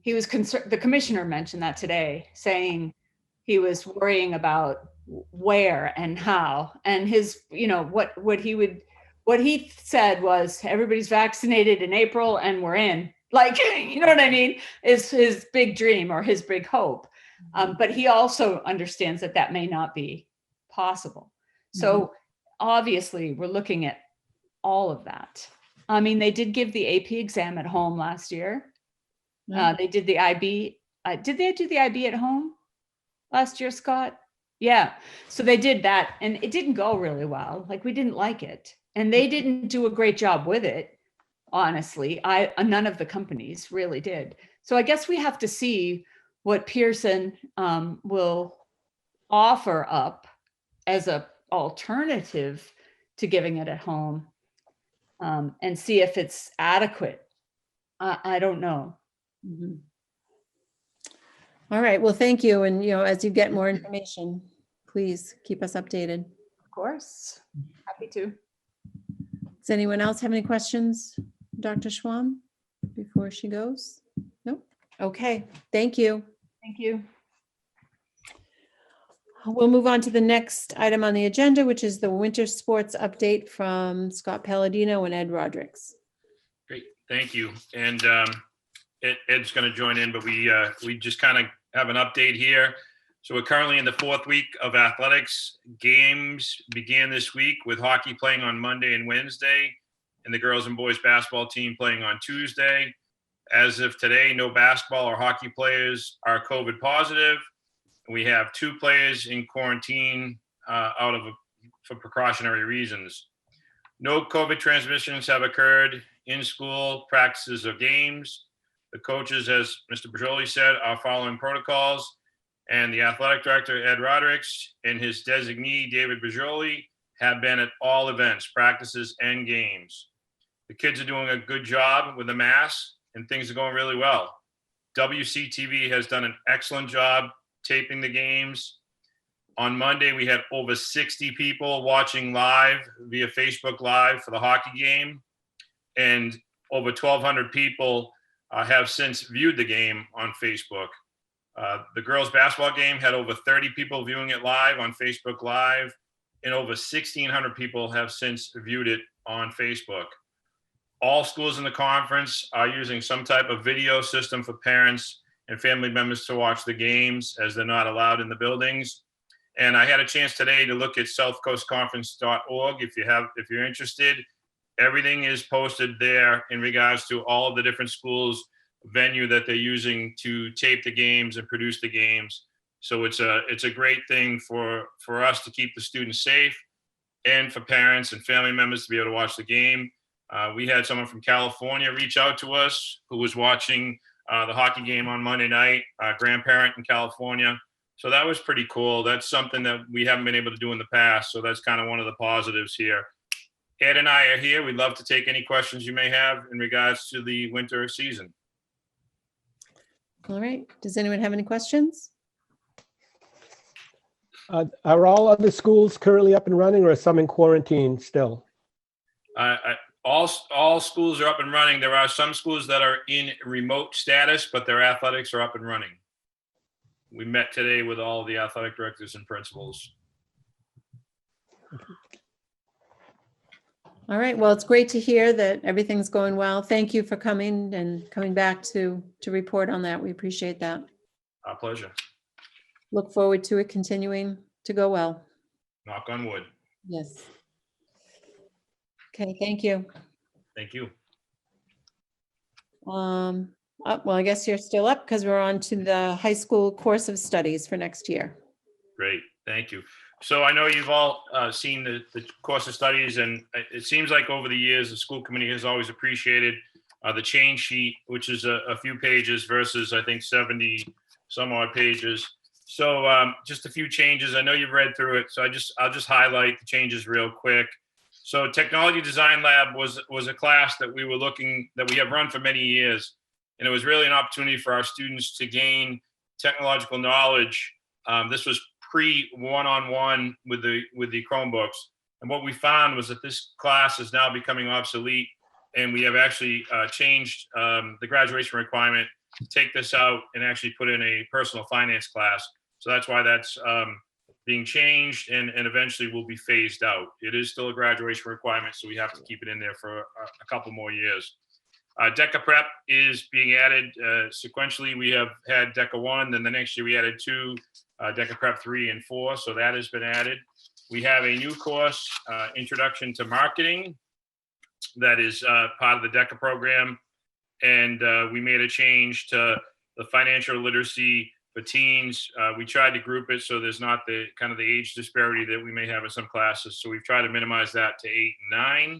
He was concerned, the commissioner mentioned that today, saying he was worrying about where and how, and his, what he said was everybody's vaccinated in April and we're in, like, you know what I mean, is his big dream or his big hope. But he also understands that that may not be possible. So obviously we're looking at all of that. I mean, they did give the AP exam at home last year. They did the IB. Did they do the IB at home last year, Scott? Yeah. So they did that and it didn't go really well. Like, we didn't like it. And they didn't do a great job with it. Honestly, none of the companies really did. So I guess we have to see what Pearson will offer up as a alternative to giving it at home, and see if it's adequate. I don't know. all right, well, thank you. And, as you get more information, please keep us updated. Of course, happy to. Does anyone else have any questions, Dr. Schwann, before she goes? Nope. Okay, thank you. Thank you. We'll move on to the next item on the agenda, which is the winter sports update from Scott Palladino and Ed Rodrigues. Great, thank you. And Ed's going to join in, but we just kind of have an update here. So we're currently in the 4th week of athletics. Games began this week with hockey playing on Monday and Wednesday, and the girls and boys basketball team playing on Tuesday. As of today, no basketball or hockey players are COVID positive. We have 2 players in quarantine for precautionary reasons. No COVID transmissions have occurred in school, practices, or games. The coaches, as Mr. Bajoli said, are following protocols, and the athletic director, Ed Rodrigues, and his designee, David Bajoli, have been at all events, practices, and games. The kids are doing a good job with the masks, and things are going really well. WCTV has done an excellent job taping the games. On Monday, we had over 60 people watching live via Facebook Live for the hockey game, and over 1,200 people have since viewed the game on Facebook. The girls' basketball game had over 30 people viewing it live on Facebook Live, and over 1,600 people have since viewed it on Facebook. All schools in the conference are using some type of video system for parents and family members to watch the games, as they're not allowed in the buildings. And I had a chance today to look at southcoastconference.org. If you're interested, everything is posted there in regards to all of the different schools' venue that they're using to tape the games and produce the games. So it's a great thing for us to keep the students safe, and for parents and family members to be able to watch the game. We had someone from California reach out to us who was watching the hockey game on Monday night, a grandparent in California. So that was pretty cool. That's something that we haven't been able to do in the past. So that's kind of one of the positives here. Ed and I are here. We'd love to take any questions you may have in regards to the winter season. All right, does anyone have any questions? Are all other schools currently up and running, or are some in quarantine still? All schools are up and running. There are some schools that are in remote status, but their athletics are up and running. We met today with all of the athletic directors and principals. All right, well, it's great to hear that everything's going well. Thank you for coming and coming back to report on that. We appreciate that. Our pleasure. Look forward to it continuing to go well. Knock on wood. Yes. Okay, thank you. Thank you. Well, I guess you're still up because we're on to the high school course of studies for next year. Great, thank you. So I know you've all seen the course of studies, and it seems like over the years, the school committee has always appreciated the change sheet, which is a few pages versus, I think, 70 some odd pages. So just a few changes. I know you've read through it, so I'll just highlight the changes real quick. So Technology Design Lab was a class that we have run for many years, and it was really an opportunity for our students to gain technological knowledge. This was pre-one-on-one with the Chromebooks. And what we found was that this class is now becoming obsolete, and we have actually changed the graduation requirement to take this out and actually put in a personal finance class. So that's why that's being changed and eventually will be phased out. It is still a graduation requirement, so we have to keep it in there for a couple more years. DECA Prep is being added sequentially. We have had DECA 1, then the next year we added 2, DECA Prep 3 and 4, so that has been added. We have a new course, Introduction to Marketing, that is part of the DECA program. And we made a change to the financial literacy for teens. We tried to group it so there's not the kind of the age disparity that we may have in some classes. So we've tried to minimize that to 8 and 9.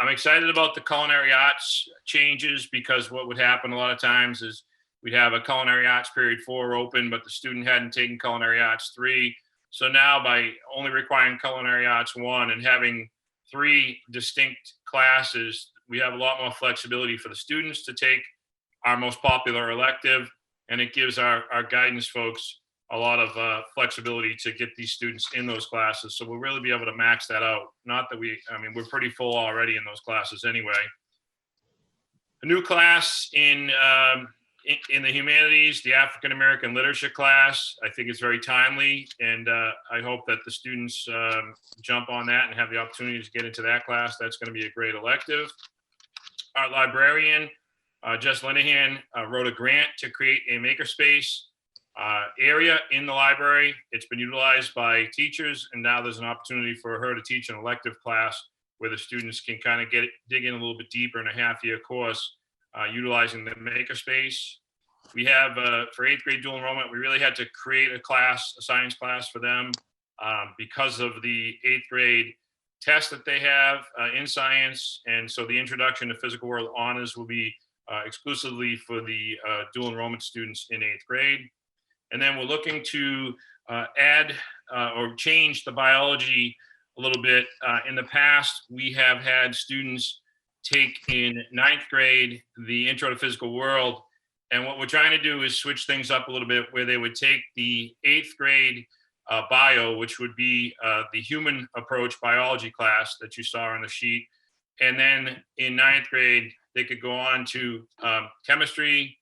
I'm excited about the culinary arts changes, because what would happen a lot of times is we'd have a culinary arts period 4 open, but the student hadn't taken culinary arts 3. So now by only requiring culinary arts 1 and having 3 distinct classes, we have a lot more flexibility for the students to take our most popular elective, and it gives our guidance folks a lot of flexibility to get these students in those classes. So we'll really be able to max that out. Not that we're pretty full already in those classes anyway. A new class in the humanities, the African American literature class, I think is very timely, and I hope that the students jump on that and have the opportunity to get into that class. That's going to be a great elective. Our librarian, Jess Linehan, wrote a grant to create a makerspace area in the library. It's been utilized by teachers, and now there's an opportunity for her to teach an elective class where the students can kind of dig in a little bit deeper in a half-year course, utilizing the makerspace. We have, for 8th grade dual enrollment, we really had to create a science class for them because of the 8th grade test that they have in science. And so the Introduction to Physical World Honors will be exclusively for the dual enrollment students in 8th grade. And then we're looking to add or change the biology a little bit. In the past, we have had students take in 9th grade the Intro to Physical World. And what we're trying to do is switch things up a little bit, where they would take the 8th grade bio, which would be the human approach biology class that you saw on the sheet. And then in 9th grade, they could go on to chemistry,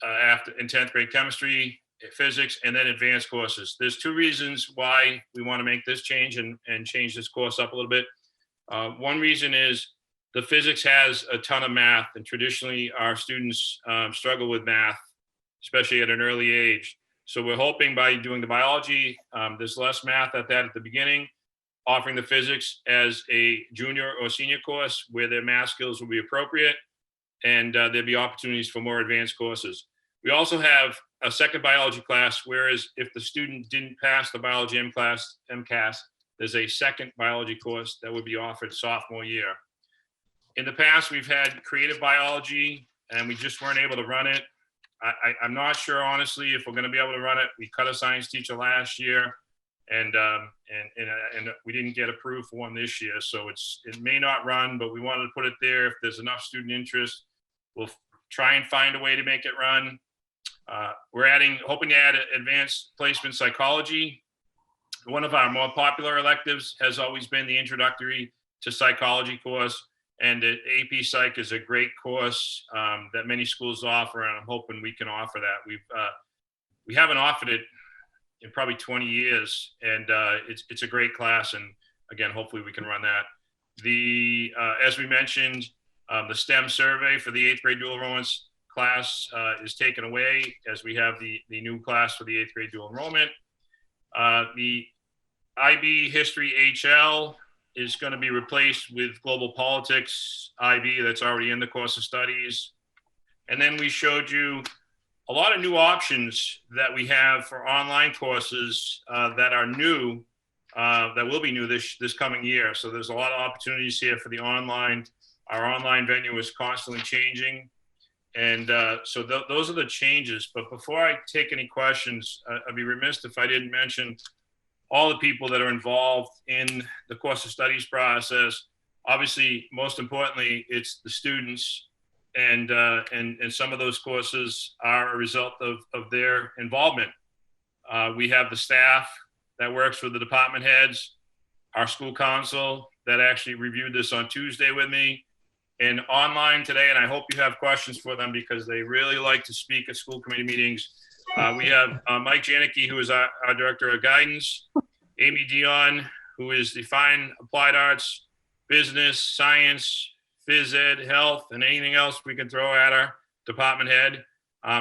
in 10th grade chemistry, physics, and then advanced courses. There's 2 reasons why we want to make this change and change this course up a little bit. One reason is the physics has a ton of math, and traditionally our students struggle with math, especially at an early age. So we're hoping by doing the biology, there's less math at the beginning, offering the physics as a junior or senior course where their math skills will be appropriate, and there'll be opportunities for more advanced courses. We also have a second biology class, whereas if the student didn't pass the biology MCAS, there's a second biology course that would be offered sophomore year. In the past, we've had creative biology, and we just weren't able to run it. I'm not sure, honestly, if we're going to be able to run it. We cut a science teacher last year, and we didn't get approved for one this year. So it may not run, but we wanted to put it there. If there's enough student interest, we'll try and find a way to make it run. We're hoping to add advanced placement psychology. One of our more popular electives has always been the Introductory to Psychology course. And AP Psych is a great course that many schools offer, and I'm hoping we can offer that. We haven't offered it in probably 20 years, and it's a great class. And again, hopefully we can run that. As we mentioned, the STEM survey for the 8th grade dual enrollments class is taken away, as we have the new class for the 8th grade dual enrollment. The IB History HL is going to be replaced with Global Politics IB that's already in the course of studies. And then we showed you a lot of new options that we have for online courses that are new, that will be new this coming year. So there's a lot of opportunities here for the online. Our online venue is constantly changing. And so those are the changes. But before I take any questions, I'd be remiss if I didn't mention all the people that are involved in the course of studies process. Obviously, most importantly, it's the students. and some of those courses are a result of their involvement. We have the staff that works with the department heads, our school council that actually reviewed this on Tuesday with me, and online today. And I hope you have questions for them because they really like to speak at school committee meetings. We have Mike Janicki, who is our director of guidance, Amy Dion, who is the fine applied arts, business, science, phys ed, health, and anything else we can throw at our department head.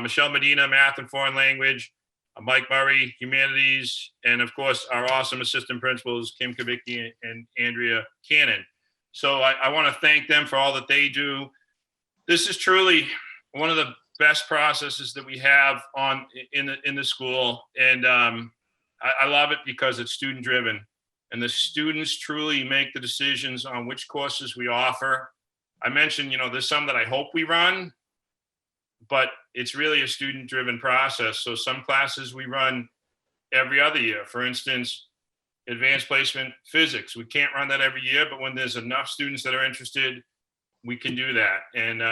Michelle Medina, math and foreign language. Mike Murray, humanities, and of course, our awesome assistant principals, Kim Kavicki and Andrea Cannon. So I want to thank them for all that they do. This is truly one of the best processes that we have in the school. And I love it because it's student driven and the students truly make the decisions on which courses we offer. I mentioned, there's some that I hope we run, but it's really a student driven process. So some classes we run every other year. For instance, advanced placement physics. We can't run that every year, but when there's enough students that are interested, we can do that. And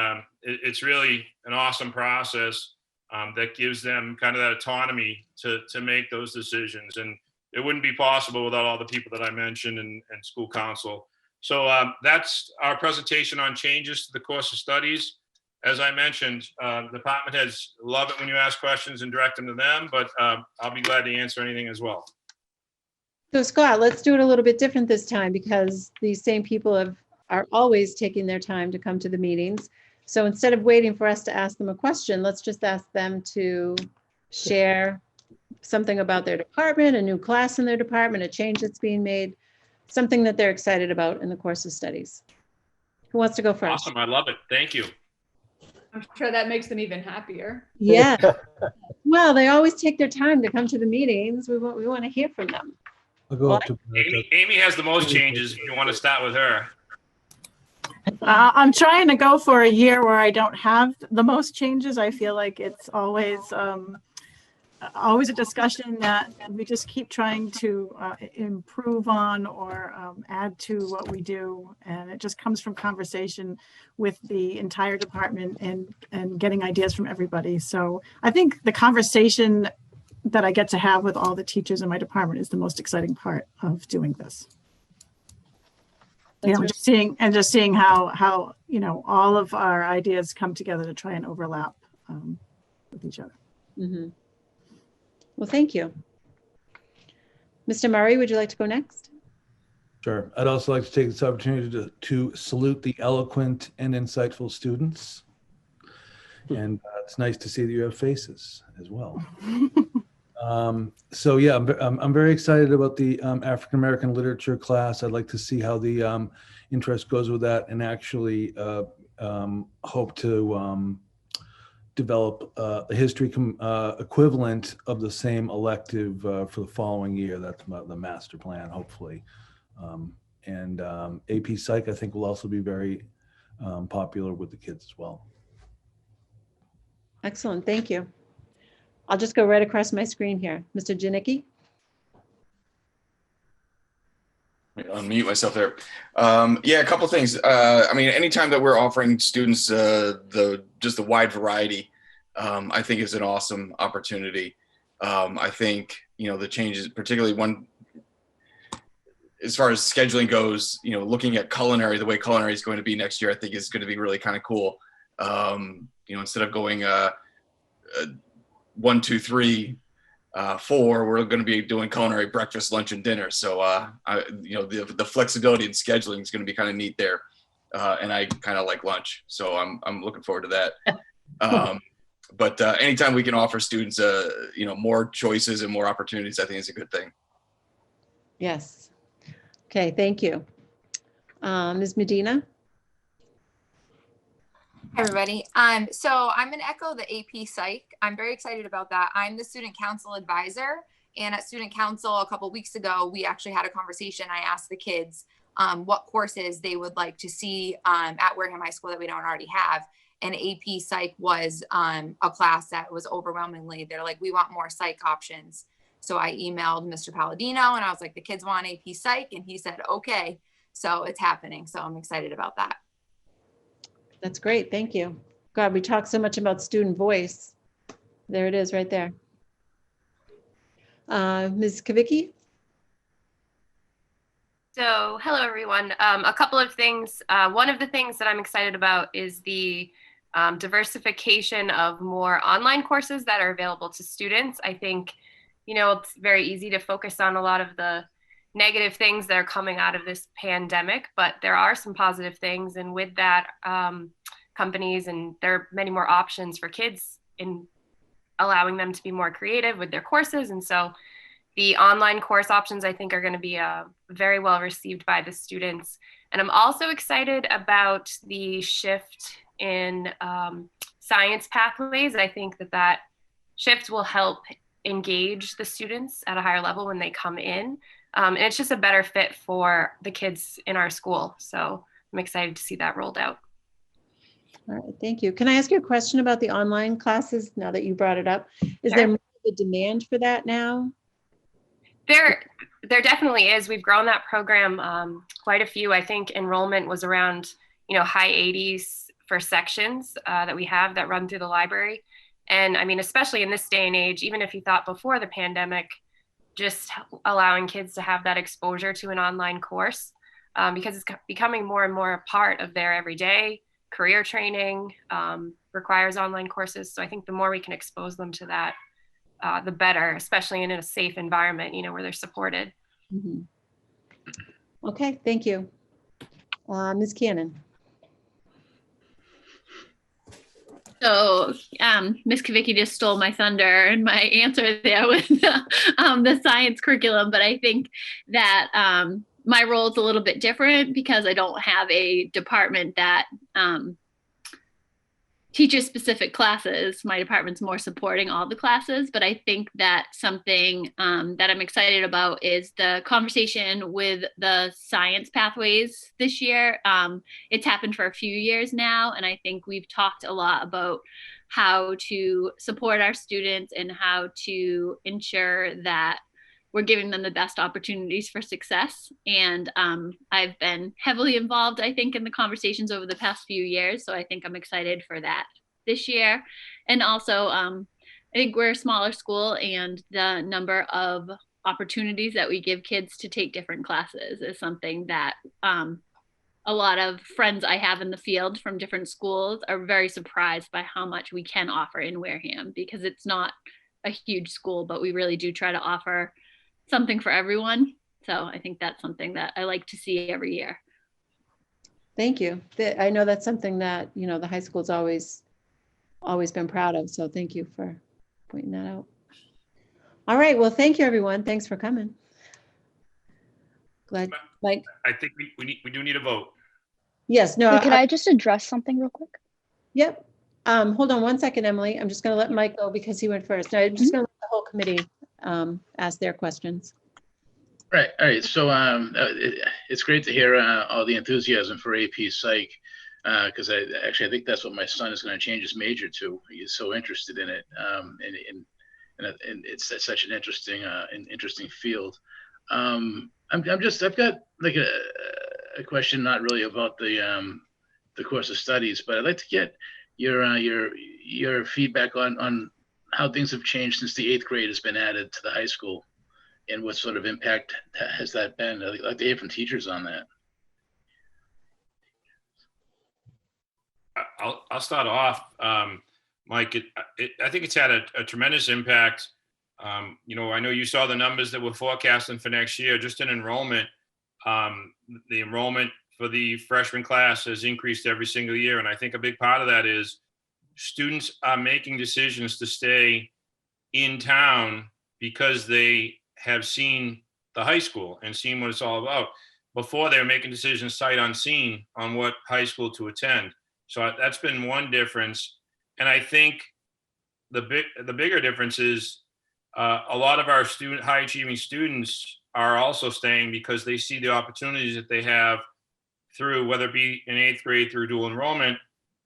it's really an awesome process that gives them kind of that autonomy to make those decisions. And it wouldn't be possible without all the people that I mentioned and school council. So that's our presentation on changes to the course of studies. As I mentioned, department heads love it when you ask questions and direct them to them, but I'll be glad to answer anything as well. So Scott, let's do it a little bit different this time because these same people are always taking their time to come to the meetings. So instead of waiting for us to ask them a question, let's just ask them to share something about their department, a new class in their department, a change that's being made, something that they're excited about in the course of studies. Who wants to go first? Awesome, I love it. Thank you. I'm sure that makes them even happier. Yeah. Well, they always take their time to come to the meetings. We want to hear from them. I'll go up to Amy has the most changes if you want to start with her. I'm trying to go for a year where I don't have the most changes. I feel like it's always a discussion that we just keep trying to improve on or add to what we do. And it just comes from conversation with the entire department and getting ideas from everybody. So I think the conversation that I get to have with all the teachers in my department is the most exciting part of doing this. Just seeing how all of our ideas come together to try and overlap with each other. Mm-hmm. Well, thank you. Mr. Murray, would you like to go next? Sure. I'd also like to take this opportunity to salute the eloquent and insightful students. And it's nice to see that you have faces as well. So yeah, I'm very excited about the African American literature class. I'd like to see how the interest goes with that, and actually hope to develop a history equivalent of the same elective for the following year. That's the master plan, hopefully. And AP Psych, I think, will also be very popular with the kids as well. Excellent, thank you. I'll just go right across my screen here. Mr. Janicki? Unmute myself there. Yeah, a couple of things. I mean, anytime that we're offering students just the wide variety, I think is an awesome opportunity. I think, the changes, particularly one, as far as scheduling goes, looking at culinary, the way culinary is going to be next year, I think is going to be really kind of cool. Instead of going 1, 2, 3, 4, we're going to be doing culinary breakfast, lunch, and dinner. So, the flexibility in scheduling is going to be kind of neat there. And I kind of like lunch, so I'm looking forward to that. But anytime we can offer students, more choices and more opportunities, I think is a good thing. Yes. Okay, thank you. Ms. Medina? Hi, everybody. So I'm going to echo the AP Psych. I'm very excited about that. I'm the student council advisor, and at student council a couple weeks ago, we actually had a conversation. I asked the kids what courses they would like to see at Wareham High School that we don't already have. And AP Psych was a class that was overwhelmingly, they're like, we want more psych options. So I emailed Mr. Palladino and I was like, the kids want AP Psych, and he said, okay. So it's happening. So I'm excited about that. That's great. Thank you. God, we talk so much about student voice. There it is right there. Ms. Kavicki? So, hello everyone. A couple of things. One of the things that I'm excited about is the diversification of more online courses that are available to students. I think, it's very easy to focus on a lot of the negative things that are coming out of this pandemic, but there are some positive things. And with that, companies and there are many more options for kids in allowing them to be more creative with their courses. And so the online course options, I think, are going to be very well received by the students. And I'm also excited about the shift in science pathways. I think that shift will help engage the students at a higher level when they come in. And it's just a better fit for the kids in our school. So I'm excited to see that rolled out. All right, thank you. Can I ask you a question about the online classes now that you brought it up? Is there more of a demand for that now? There definitely is. We've grown that program quite a few. I think enrollment was around, high 80s for sections that we have that run through the library. And I mean, especially in this day and age, even if you thought before the pandemic, just allowing kids to have that exposure to an online course because it's becoming more and more a part of their everyday career training, requires online courses. So I think the more we can expose them to that, the better, especially in a safe environment, where they're supported. Mm-hmm. Okay, thank you. Ms. Cannon. So Ms. Kavicki just stole my thunder and my answer there with the science curriculum, but I think that my role is a little bit different because I don't have a department that teaches specific classes. My department's more supporting all the classes, but I think that something that I'm excited about is the conversation with the science pathways this year. It's happened for a few years now, and I think we've talked a lot about how to support our students and how to ensure that we're giving them the best opportunities for success. And I've been heavily involved, I think, in the conversations over the past few years. So I think I'm excited for that this year. And also, I think we're a smaller school, and the number of opportunities that we give kids to take different classes is something that a lot of friends I have in the field from different schools are very surprised by how much we can offer in Wareham, because it's not a huge school, but we really do try to offer something for everyone. So I think that's something that I like to see every year. Thank you. I know that's something that, the high school's always been proud of. So thank you for pointing that out. All right. Well, thank you, everyone. Thanks for coming. Glad, Mike. I think we do need a vote. Yes. No. Wait, could I just address something real quick? Yep. Hold on one second, Emily. I'm just going to let Mike go because he went first. No, I'm just going to let the whole committee ask their questions. Right. All right. So it's great to hear all the enthusiasm for AP Psych because I think that's what my son is going to change his major to. He's so interested in it, and it's such an interesting field. I've got like a question, not really about the course of studies, but I'd like to get your feedback on how things have changed since the 8th grade has been added to the high school, and what sort of impact has that been? I'd like to hear from teachers on that. I'll start off, Mike. I think it's had a tremendous impact. I know you saw the numbers that we're forecasting for next year, just in enrollment. The enrollment for the freshman class has increased every single year. And I think a big part of that is students are making decisions to stay in town because they have seen the high school and seen what it's all about. Before, they were making decisions sight unseen on what high school to attend. So that's been one difference. And I think the bigger difference is a lot of our high achieving students are also staying because they see the opportunities that they have through, whether it be in 8th grade through dual enrollment,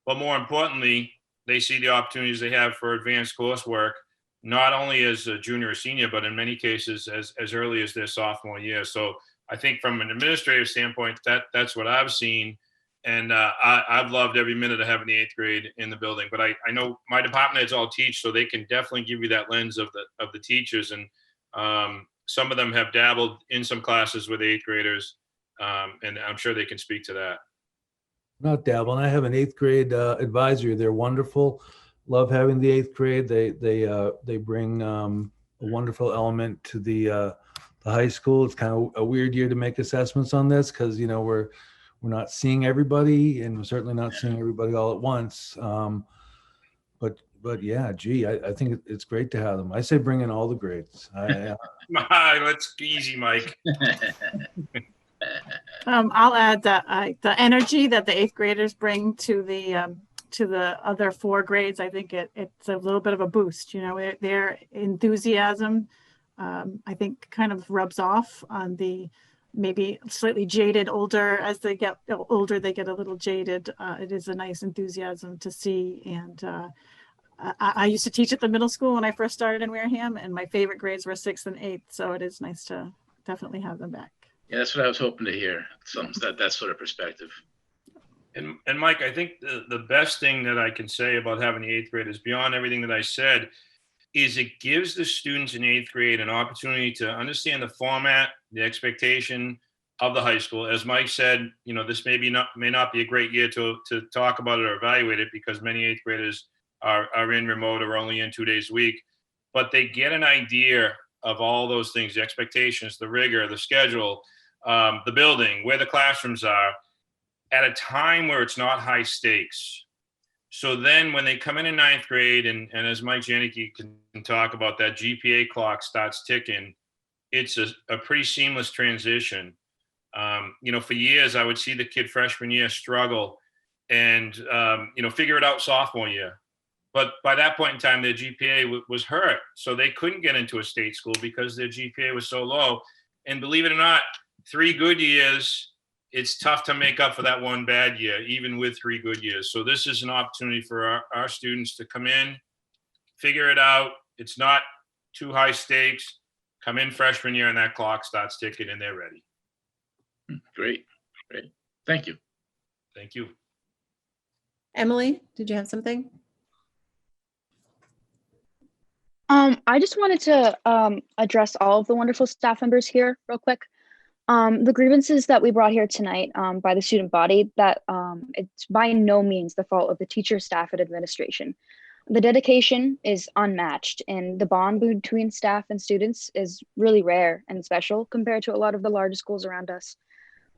but more importantly, they see the opportunities they have for advanced coursework, not only as a junior or senior, but in many cases as early as their sophomore year. So I think from an administrative standpoint, that's what I've seen. I've loved every minute of having the 8th grade in the building. But I know my department heads all teach, so they can definitely give you that lens of the teachers. And some of them have dabbled in some classes with 8th graders, and I'm sure they can speak to that. Not dabbling. I have an 8th grade advisory. They're wonderful. Love having the 8th grade. They bring a wonderful element to the high school. It's kind of a weird year to make assessments on this because we're not seeing everybody, and we're certainly not seeing everybody all at once. But yeah, gee, I think it's great to have them. I say bring in all the grades. Let's easy, Mike. I'll add that the energy that the 8th graders bring to the other 4 grades, I think it's a little bit of a boost. Their enthusiasm, I think, kind of rubs off on the maybe slightly jaded older. As they get older, they get a little jaded. It is a nice enthusiasm to see. And I used to teach at the middle school when I first started in Wareham, and my favorite grades were 6th and 8th. So it is nice to definitely have them back. Yeah, that's what I was hoping to hear. That sort of perspective. And Mike, I think the best thing that I can say about having the 8th graders, beyond everything that I said, is it gives the students in 8th grade an opportunity to understand the format, the expectation of the high school. As Mike said, this may not be a great year to talk about it or evaluate it because many 8th graders are in remote or only in 2 days a week, but they get an idea of all those things, the expectations, the rigor, the schedule, the building, where the classrooms are, at a time where it's not high stakes. So then when they come in 9th grade, and as Mike Janicki can talk about, that GPA clock starts ticking, it's a pretty seamless transition. For years, I would see the kid freshman year struggle and, figure it out sophomore year. But by that point in time, their GPA was hurt. So they couldn't get into a state school because their GPA was so low. And believe it or not, 3 good years, it's tough to make up for that 1 bad year, even with 3 good years. So this is an opportunity for our students to come in, figure it out. It's not too high stakes. Come in freshman year and that clock starts ticking and they're ready. Great. Thank you. Thank you. Emily, did you have something? I just wanted to address all of the wonderful staff members here real quick. The grievances that we brought here tonight by the student body, that it's by no means the fault of the teacher, staff, and administration. The dedication is unmatched, and the bond between staff and students is really rare and special compared to a lot of the larger schools around us.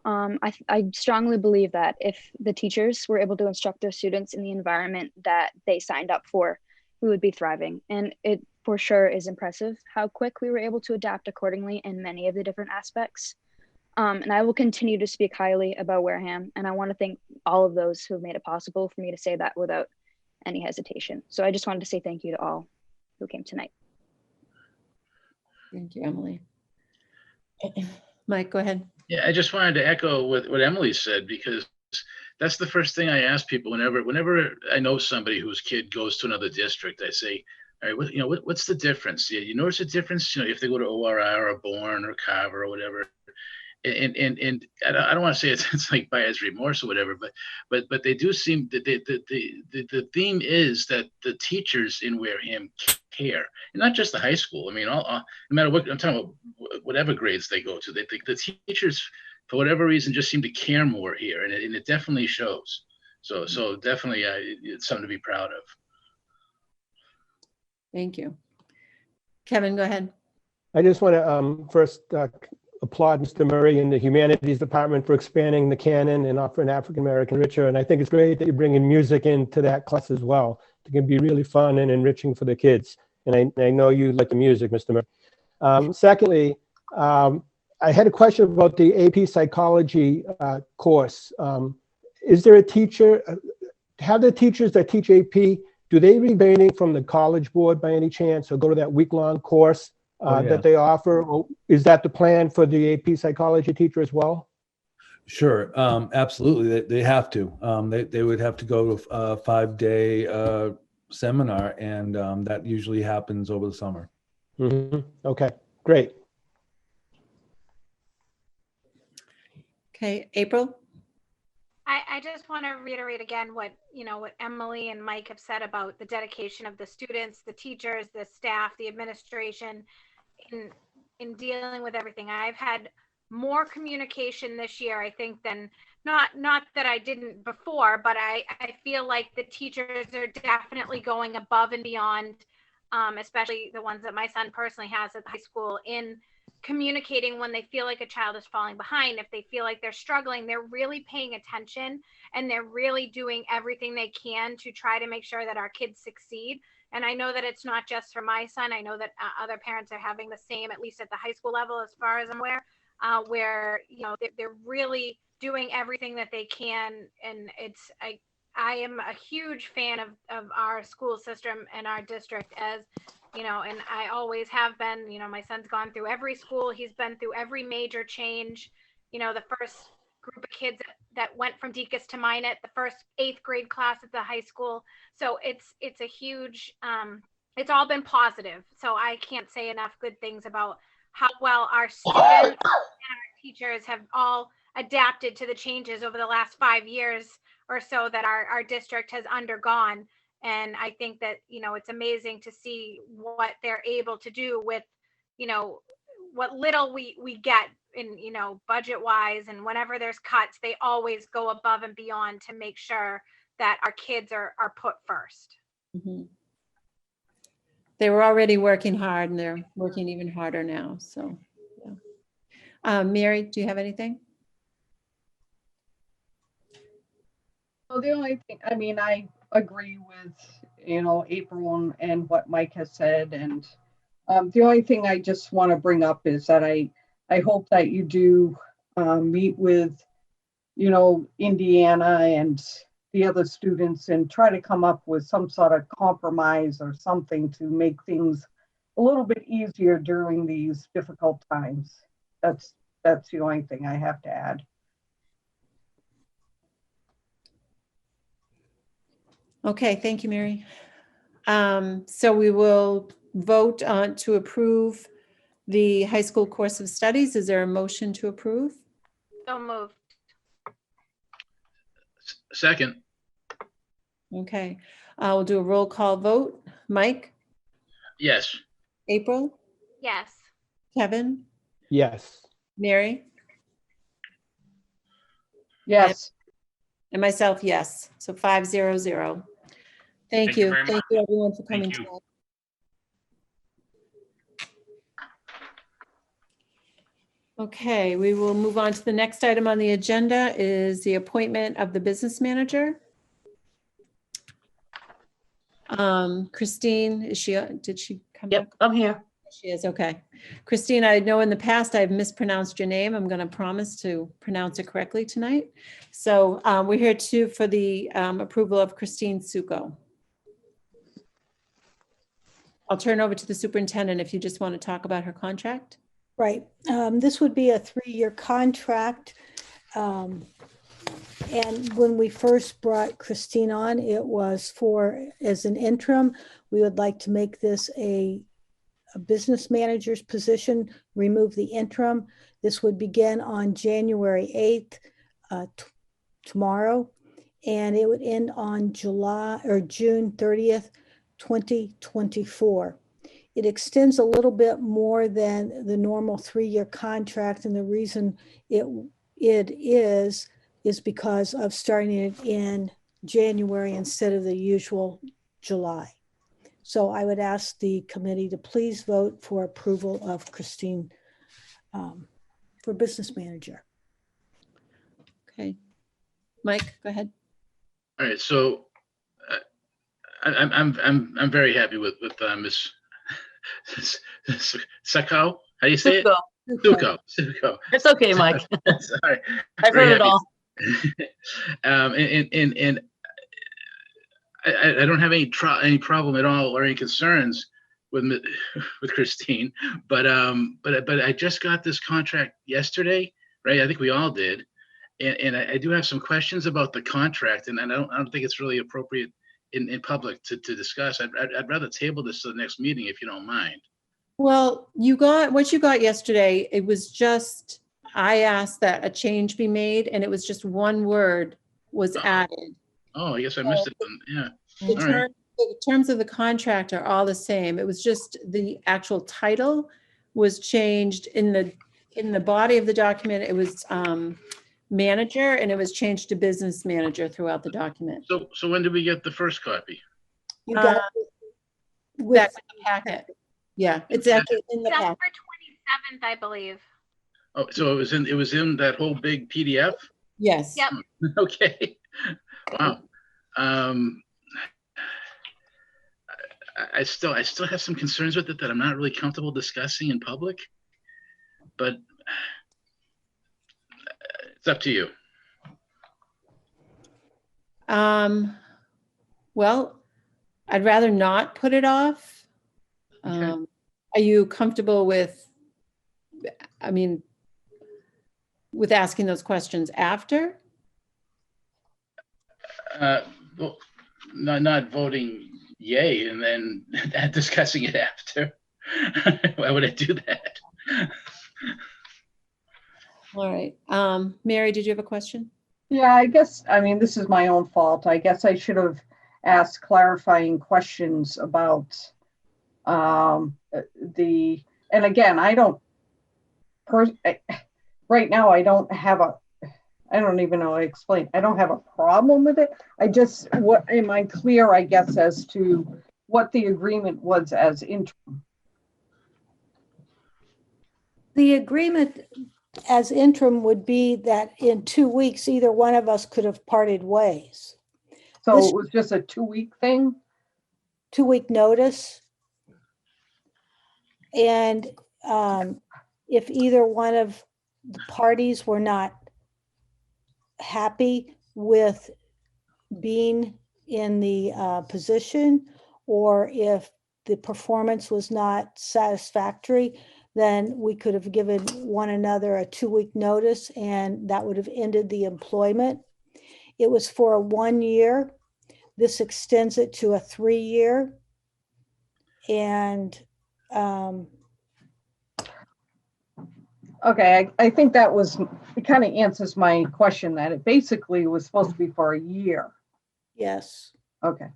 I strongly believe that if the teachers were able to instruct their students in the environment that they signed up for, we would be thriving. And it for sure is impressive how quick we were able to adapt accordingly in many of the different aspects. And I will continue to speak highly about Wareham, and I want to thank all of those who have made it possible for me to say that without any hesitation. So I just wanted to say thank you to all who came tonight. Thank you, Emily. Mike, go ahead. Yeah, I just wanted to echo what Emily said, because that's the first thing I ask people whenever I know somebody whose kid goes to another district. I say, all right, what's the difference? Yeah, you notice a difference, if they go to ORI or Bourne or Carver or whatever. And I don't want to say it's like buyer's remorse or whatever, but they do seem that the theme is that the teachers in Wareham care, and not just the high school. I mean, no matter what, I'm talking about whatever grades they go to, they think the teachers, for whatever reason, just seem to care more here, and it definitely shows. So definitely, it's something to be proud of. Thank you. Kevin, go ahead. I just want to first applaud Mr. Murray and the Humanities Department for expanding the canon and offering African-American literature. And I think it's great that you're bringing music into that class as well. It can be really fun and enriching for the kids. And I know you like the music, Mr. Murray. Secondly, I had a question about the AP Psychology course. Is there a teacher, have the teachers that teach AP, do they read anything from the College Board by any chance, or go to that week-long course that they offer? Or is that the plan for the AP Psychology teacher as well? Sure, absolutely. They have to. They would have to go to a 5-day seminar, and that usually happens over the summer. Mm-hmm. Okay, great. Okay, April? I just want to reiterate again what Emily and Mike have said about the dedication of the students, the teachers, the staff, the administration in dealing with everything. I've had more communication this year, I think, than not that I didn't before, but I feel like the teachers are definitely going above and beyond, especially the ones that my son personally has at high school, in communicating when they feel like a child is falling behind. If they feel like they're struggling, they're really paying attention and they're really doing everything they can to try to make sure that our kids succeed. And I know that it's not just for my son. I know that other parents are having the same, at least at the high school level, as far as I'm aware, where they're really doing everything that they can. And I am a huge fan of our school system and our district, as and I always have been. My son's gone through every school. He's been through every major change. The first group of kids that went from Deaconess to Minot, the first 8th grade class at the high school. So it's a huge, it's all been positive. So I can't say enough good things about how well our students and our teachers have all adapted to the changes over the last 5 years or so that our district has undergone. And I think that, it's amazing to see what they're able to do with, what little we get in, budget wise, and whenever there's cuts, they always go above and beyond to make sure that our kids are put first. Mhm. They were already working hard and they're working even harder now. So, yeah. Mary, do you have anything? Well, the only thing, I agree with, April and what Mike has said. And the only thing I just want to bring up is that I hope that you do meet with, Indiana and the other students and try to come up with some sort of compromise or something to make things a little bit easier during these difficult times. That's the only thing I have to add. Okay, thank you, Mary. So we will vote on to approve the high school course of studies. Is there a motion to approve? So moved. Second. Okay, we'll do a roll call vote. Mike? Yes. April? Yes. Kevin? Yes. Mary? Yes. And myself, yes. So 5-0-0. Thank you. very much. Thank you everyone for coming Thank you. tonight. Okay, we will move on to the next item on the agenda is the appointment of the business manager. Christine, did she come back? Yep, I'm here. She is, okay. Christine, I know in the past I've mispronounced your name. I'm going to promise to pronounce it correctly tonight. So we're here for the approval of Christine Suko. I'll turn over to the superintendent if you just want to talk about her contract. Right. This would be a 3-year contract. And when we first brought Christine on, it was as an interim. We would like to make this a business manager's position, remove the interim. This would begin on January 8th, tomorrow, and it would end on June 30th, 2024. It extends a little bit more than the normal 3-year contract, and the reason it is because of starting it in January instead of the usual July. So I would ask the committee to please vote for approval of Christine for business manager. Okay. Mike, go ahead. All right. So I'm very happy with Miss Suko. How do you say it? Suko. It's okay, Mike. Sorry. I've heard it all. And I don't have any problem at all or any concerns with Christine, but I just got this contract yesterday, right? I think we all did, and I do have some questions about the contract, and I don't think it's really appropriate in public to discuss. I'd rather table this to the next meeting if you don't mind. Well, what you got yesterday, it was just, I asked that a change be made, and it was just one word was added. Oh, I guess I missed it then. Yeah. The All right. terms of the contract are all the same. It was just the actual title was changed in the body of the document. It was manager, and it was changed to business manager throughout the document. So when did we get the first copy? You got That's in the packet. Yeah, it's actually in the December packet. 27th, I believe. Oh, so it was in that whole big PDF? Yes. Yep. Okay. Wow. I still have some concerns with it that I'm not really comfortable discussing in public, but it's up to you. Well, I'd rather not put it off. Are you comfortable with, with asking those questions after? Well, not voting yay and then discussing it after. Why would I do that? All right. Mary, did you have a question? Yeah, I guess, this is my own fault. I guess I should have asked clarifying questions about and again, I don't, right now, I don't even know how to explain. I don't have a problem with it. Am I clear, I guess, as to what the agreement was as interim? The agreement as interim would be that in 2 weeks, either one of us could have parted ways. So it was just a 2-week thing? 2-week notice. And if either one of the parties were not happy with being in the position, or if the performance was not satisfactory, then we could have given one another a 2-week notice, and that would have ended the employment. It was for a 1 year. This extends it to a 3-year. And okay, I think that it kind of answers my question, that it basically was supposed to be for a year. Yes. Okay.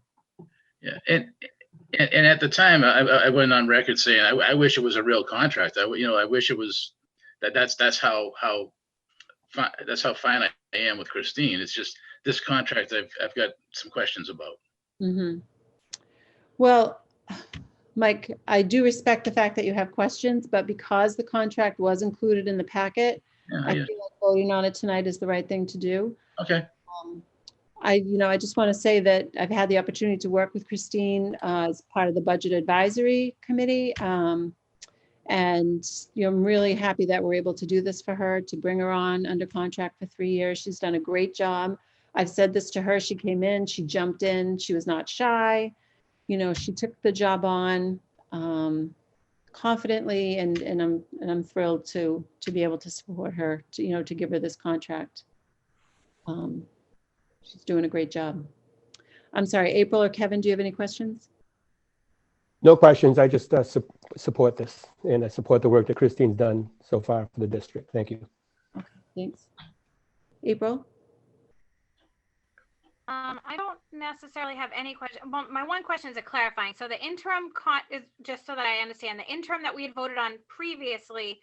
Yeah, and at the time, I went on record saying I wish it was a real contract. I wish it was that's how fine I am with Christine. It's just this contract I've got some questions about. Mm-hmm. Well, Mike, I do respect the fact that you have questions, but because the contract was included in the packet, I feel like voting on it tonight is the right thing to do. Okay. I just want to say that I've had the opportunity to work with Christine as part of the Budget Advisory Committee. And, I'm really happy that we're able to do this for her, to bring her on under contract for 3 years. She's done a great job. I've said this to her. She came in, she jumped in, she was not shy. She took the job on confidently, and I'm thrilled to be able to support her, to give her this contract. She's doing a great job. I'm sorry, April or Kevin, do you have any questions? No questions. I just support this, and I support the work that Christine's done so far for the district. Thank you. Okay, thanks. April? I don't necessarily have any question. Well, my one question is a clarifying. So the interim is, just so that I understand, the interim that we had voted on previously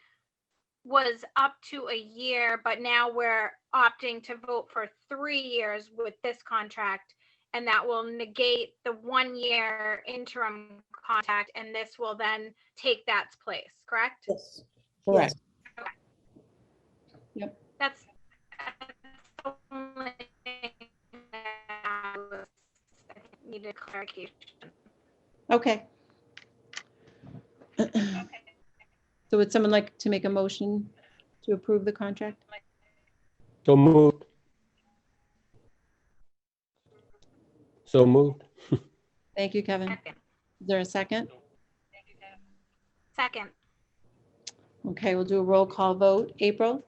was up to a year, but now we're opting to vote for 3 years with this contract, and that will negate the 1 year interim contract, and this will then take that place, correct? Yes. Correct. Okay. Yep. That's the only thing that I needed clarification. Okay. So would someone like to make a motion to approve the contract? So moved. So moved. Thank you, Kevin. Second. Is there a second? Second. Okay, we'll do a roll call vote. April?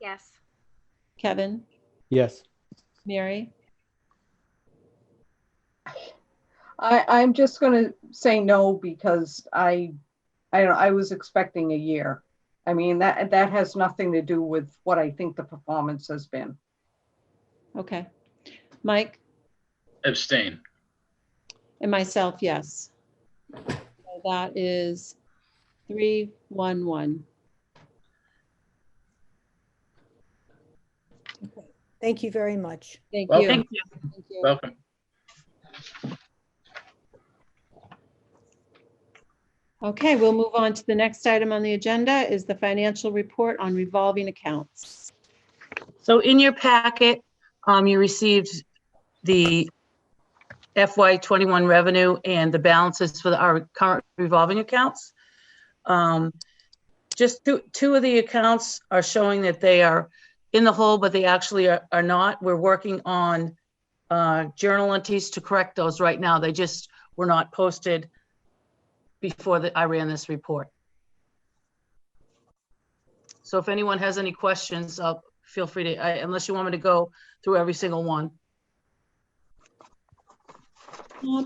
Yes. Kevin? Yes. Mary? I'm just going to say no, because I was expecting a year. That has nothing to do with what I think the performance has been. Okay. Mike Abstain. and myself, yes. So that is 3-1-1. Okay. Thank you very much. Thank Welcome. you. Thank you. Thank you. Welcome. Okay, we'll move on to the next item on the agenda is the financial report on revolving accounts. So in your packet, you received the FY21 revenue and the balances for our current revolving accounts. Just two of the accounts are showing that they are in the hole, but they actually are not. We're working on journal entries to correct those right now. They just were not posted before I ran this report. So if anyone has any questions, feel free to, unless you want me to go through every single one.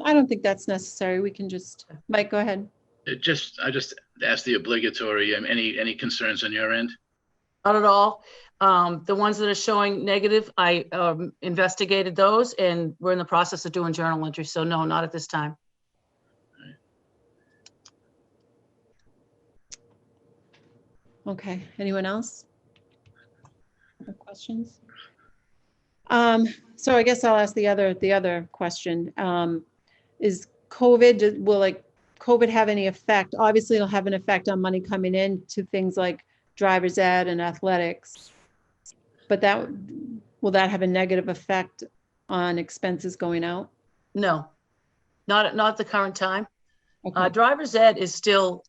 I don't think that's necessary. We can just, Mike, go ahead. I just asked the obligatory, any concerns on your end? Not at all. The ones that are showing negative, I investigated those and we're in the process of doing journal entries. So no, not at this time. Okay, anyone else? Other questions? So I guess I'll ask the other question. Is COVID, will COVID have any effect? Obviously it'll have an effect on money coming in to things like driver's ed and athletics, but will that have a negative effect on expenses going out? No, not at the current time. Okay. Driver's ed is still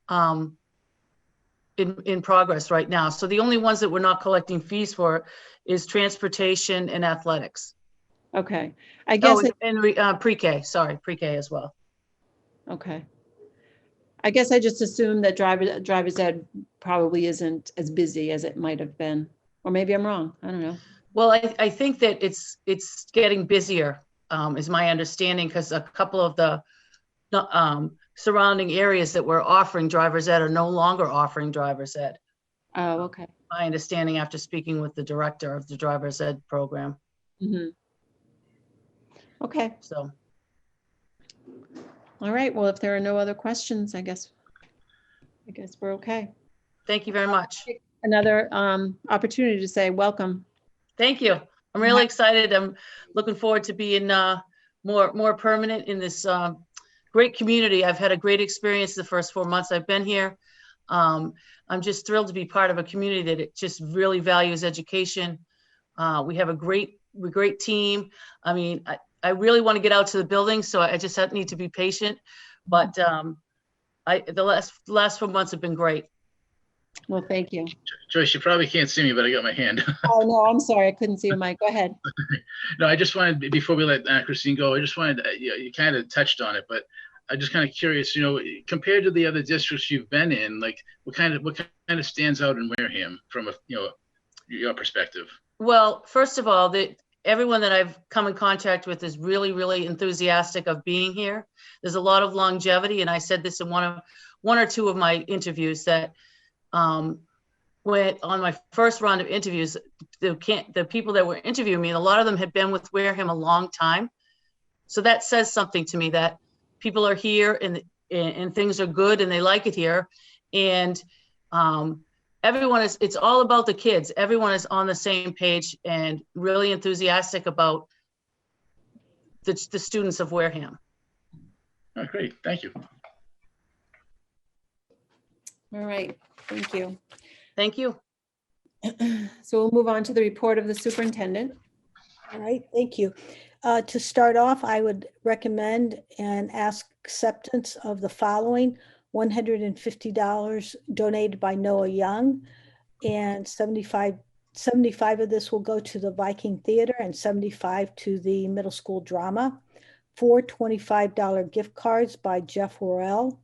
in progress right now. So the only ones that we're not collecting fees for is transportation and athletics. Okay, I guess. Pre-K, sorry, pre-K as well. Okay. I guess I just assumed that driver's ed probably isn't as busy as it might have been, or maybe I'm wrong. I don't know. Well, I think that it's getting busier, is my understanding, because a couple of the surrounding areas that were offering driver's ed are no longer offering driver's ed. Oh, okay. My understanding after speaking with the director of the driver's ed program. Mm-hmm. Okay. So. All right. Well, if there are no other questions, I guess we're okay. Thank you very much. Another opportunity to say welcome. Thank you. I'm really excited. I'm looking forward to being more permanent in this great community. I've had a great experience the first 4 months I've been here. I'm just thrilled to be part of a community that it just really values education. We have a great team. I mean, I really want to get out to the building, so I just need to be patient. But the last 4 months have been great. Well, thank you. Joyce, you probably can't see me, but I got my hand. Oh, no, I'm sorry. I couldn't see you, Mike. Go ahead. No, I just wanted, before we let Christine go, I just wanted, you kind of touched on it, but I'm just kind of curious, compared to the other districts you've been in, like what kind of stands out in Wareham from your perspective? Well, first of all, everyone that I've come in contact with is really, really enthusiastic of being here. There's a lot of longevity, and I said this in one or two of my interviews that when on my first round of interviews, the people that were interviewing me, a lot of them had been with Wareham a long time. So that says something to me that people are here and things are good and they like it here. And it's all about the kids. Everyone is on the same page and really enthusiastic about the students of Wareham. Oh, great. Thank you. All right. Thank you. Thank you. So we'll move on to the report of the superintendent. All right, thank you. To start off, I would recommend and ask acceptance of the following: $150 donated by Noah Young, and 75 of this will go to the Viking Theater and 75 to the middle school drama. 4 $25 gift cards by Jeff Worrell,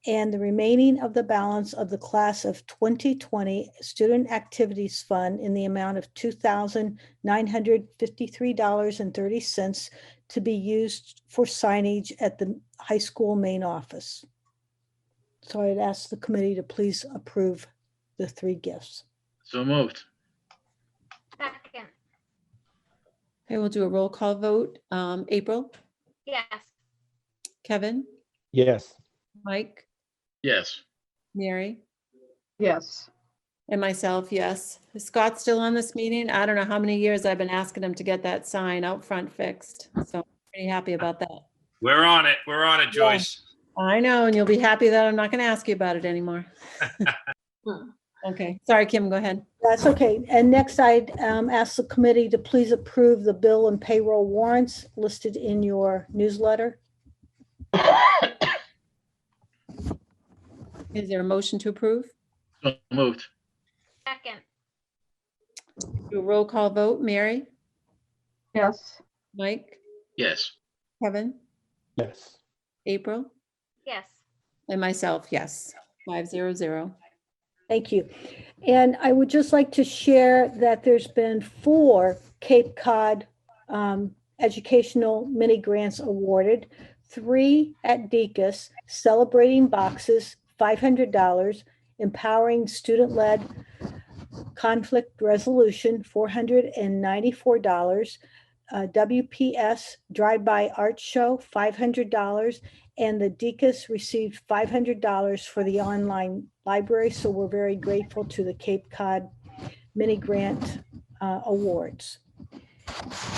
and the remaining of the balance of the class of 2020 Student Activities Fund in the amount of $2,953.30 to be used for signage at the high school main office. So I'd ask the committee to please approve the 3 gifts. So moved. Second. Okay, we'll do a roll call vote. April, Yes. Kevin, Yes. Mike, Yes. Mary, Yes. and myself, yes. Is Scott still on this meeting? I don't know how many years I've been asking him to get that sign out front fixed. So I'm pretty happy about that. We're on it. We're on it, Joyce. I know, and you'll be happy that I'm not going to ask you about it anymore. Okay, sorry, Kim, go ahead. That's okay. And next, I'd ask the committee to please approve the bill and payroll warrants listed in your newsletter. Is there a motion to approve? So moved. Second. Do a roll call vote. Mary, Yes. Mike, Yes. Kevin, Yes. April, Yes. and myself, yes. 500. Thank you. And I would just like to share that there's been 4 Cape Cod educational mini grants awarded, 3 at Deacon's, Celebrating Boxes, $500, Empowering Student-Led Conflict Resolution, $494, WPS Drive-By Art Show, $500, and the Deacon's received $500 for the online library. So we're very grateful to the Cape Cod Mini Grant Awards.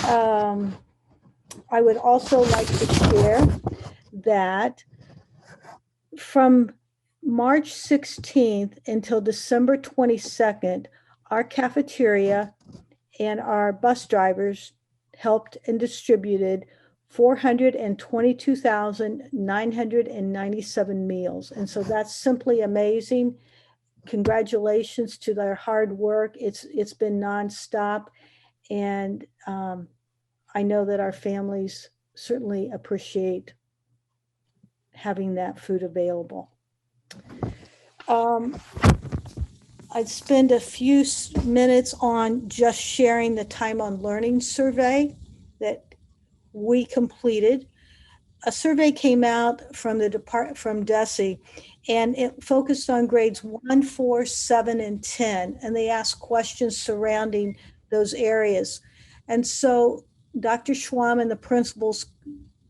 I would also like to share that from March 16th until December 22nd, our cafeteria and our bus drivers helped and distributed 422,997 meals. And so that's simply amazing. Congratulations to their hard work. It's been nonstop. And I know that our families certainly appreciate having that food available. I'd spend a few minutes on just sharing the time on learning survey that we completed. A survey came out from the from DESE, and it focused on grades 1, 4, 7, and 10, and they asked questions surrounding those areas. And so Dr. Schwann and the principals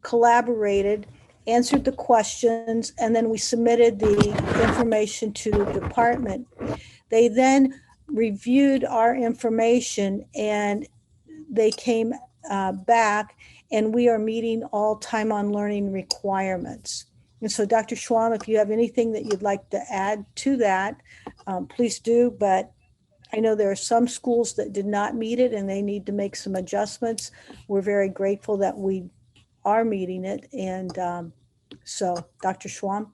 collaborated, answered the questions, and then we submitted the information to the department. They then reviewed our information and they came back, and we are meeting all time on learning requirements. And so Dr. Schwann, if you have anything that you'd like to add to that, please do. But I know there are some schools that did not meet it and they need to make some adjustments. We're very grateful that we are meeting it. And so Dr. Schwann.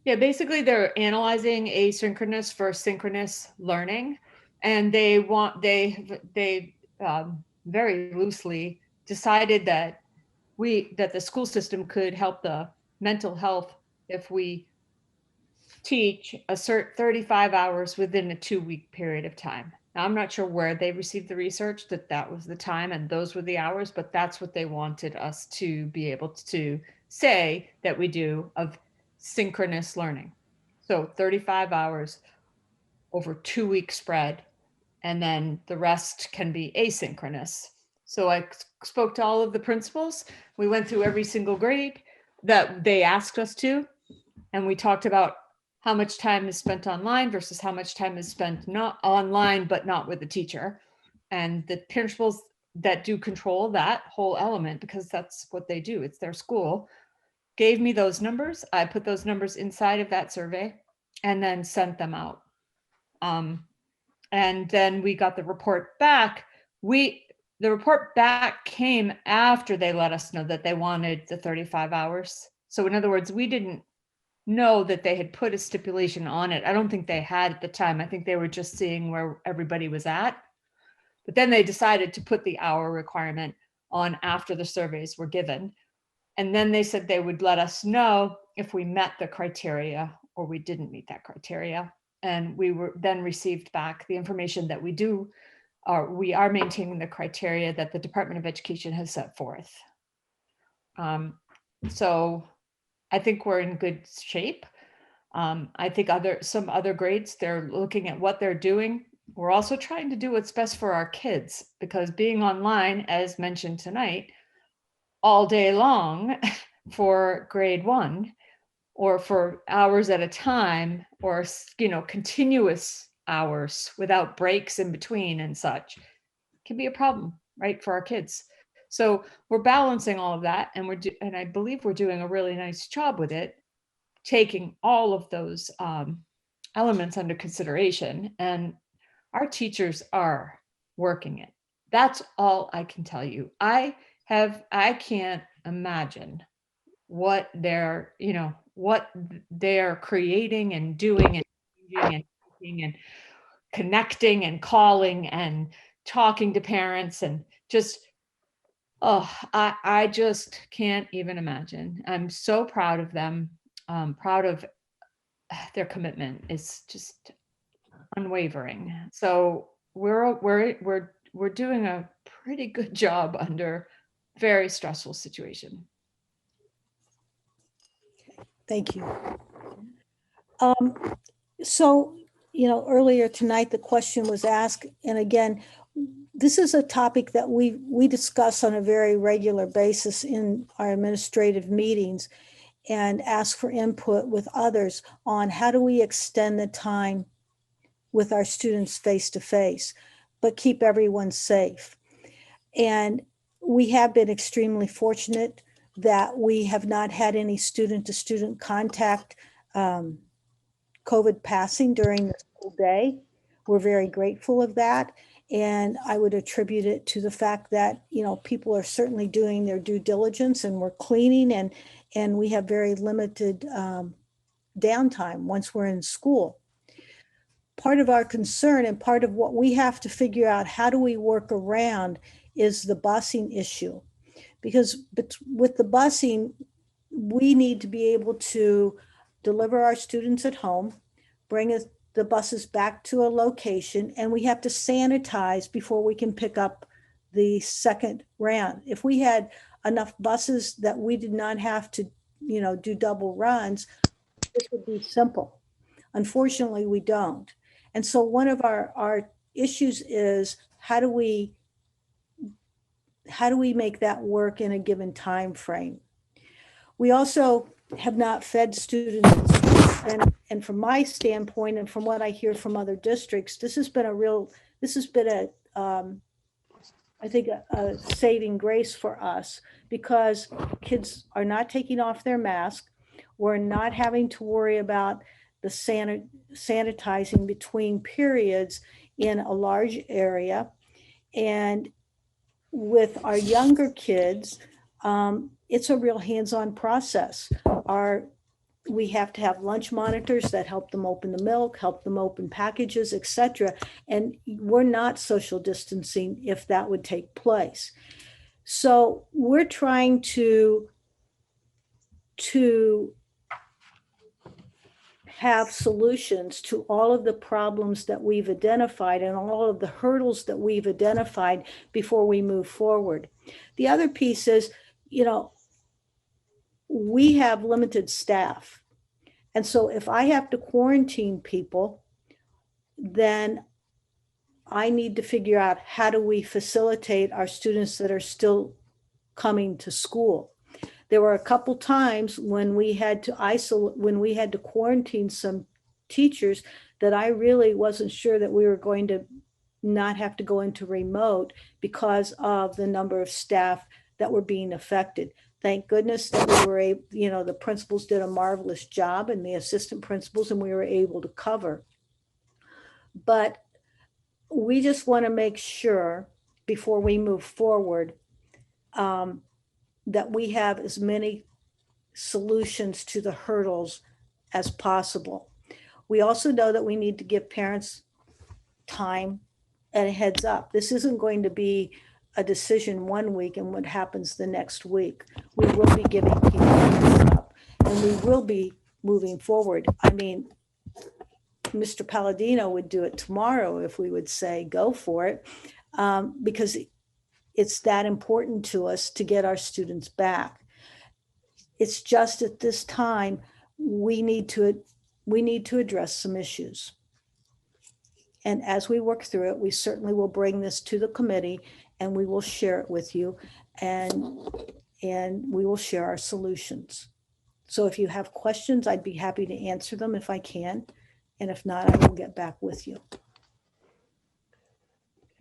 Yeah, basically they're analyzing asynchronous versus synchronous learning, and they very loosely decided that the school system could help the mental health if we teach a 35 hours within a 2-week period of time. Now, I'm not sure where they received the research that was the time and those were the hours, but that's what they wanted us to be able to say that we do of synchronous learning. So 35 hours over 2-week spread, and then the rest can be asynchronous. So I spoke to all of the principals. We went through every single grade that they asked us to, and we talked about how much time is spent online versus how much time is spent not online, but not with the teacher. And the principals that do control that whole element, because that's what they do, it's their school, gave me those numbers. I put those numbers inside of that survey and then sent them out. And then we got the report back. The report back came after they let us know that they wanted the 35 hours. So in other words, we didn't know that they had put a stipulation on it. I don't think they had at the time. I think they were just seeing where everybody was at. But then they decided to put the hour requirement on after the surveys were given. And then they said they would let us know if we met the criteria or we didn't meet that criteria. And we were then received back the information that we are maintaining the criteria that the Department of Education has set forth. So I think we're in good shape. I think some other grades, they're looking at what they're doing we're also trying to do what's best for our kids, because being online, as mentioned tonight, all day long for grade 1 or for hours at a time, or, you know, continuous hours without breaks in between and such, can be a problem, right, for our kids. So we're balancing all of that, and and I believe we're doing a really nice job with it, taking all of those elements under consideration, and our teachers are working it. That's all I can tell you. I can't imagine what they're, you know, what they're creating and doing and changing and thinking and connecting and calling and talking to parents, and just, oh, I just can't even imagine. I'm so proud of them. Proud of their commitment. It's just unwavering. So we're doing a pretty good job under very stressful situation. Thank you. So, you know, earlier tonight, the question was asked, and again, this is a topic that we discuss on a very regular basis in our administrative meetings, and ask for input with others on how do we extend the time with our students face to face, but keep everyone safe. And we have been extremely fortunate that we have not had any student-to-student contact COVID passing during the school day. We're very grateful of that. And I would attribute it to the fact that, you know, people are certainly doing their due diligence, and we're cleaning, and we have very limited downtime once we're in school. Part of our concern and part of what we have to figure out, how do we work around, is the busing issue. Because with the busing, we need to be able to deliver our students at home, bring the buses back to a location, and we have to sanitize before we can pick up the second round. If we had enough buses that we did not have to, you know, do double runs, this would be simple. Unfortunately, we don't. And so one of our issues is, how do we make that work in a given time frame? We also have not fed students, and from my standpoint, and from what I hear from other districts, this has been I think a saving grace for us, because kids are not taking off their mask. We're not having to worry about the sanitizing between periods in a large area. And with our younger kids, it's a real hands-on process. We have to have lunch monitors that help them open the milk, help them open packages, etc. And we're not social distancing if that would take place. So we're trying to have solutions to all of the problems that we've identified and all of the hurdles that we've identified before we move forward. The other piece is, you know, we have limited staff. And so if I have to quarantine people, then I need to figure out, how do we facilitate our students that are still coming to school? There were a couple times when we had to quarantine some teachers that I really wasn't sure that we were going to not have to go into remote because of the number of staff that were being affected. Thank goodness that we were able, you know, the principals did a marvelous job, and the assistant principals, and we were able to cover. But we just want to make sure before we move forward that we have as many solutions to the hurdles as possible. We also know that we need to give parents time and a heads up. This isn't going to be a decision one week and what happens the next week. We will be giving people a heads up, and we will be moving forward. I mean, Mr. Palladino would do it tomorrow if we would say, go for it, because it's that important to us to get our students back. It's just at this time, we need to address some issues. And as we work through it, we certainly will bring this to the committee and we will share it with you, and we will share our solutions. So if you have questions, I'd be happy to answer them if I can. And if not, I will get back with you.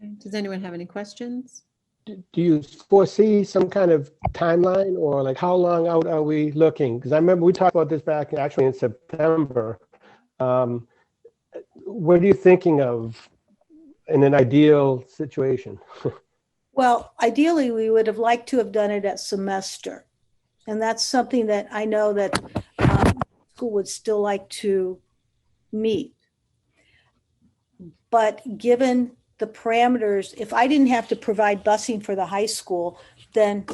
Okay. Does anyone have any questions? Do you foresee some kind of timeline, or like how long out are we looking? Because I remember we talked about this back actually in September. What are you thinking of in an ideal situation? Well, ideally, we would have liked to have done it at semester. And that's something that I know that school would still like to meet. But given the parameters, if I didn't have to provide busing for the high school, then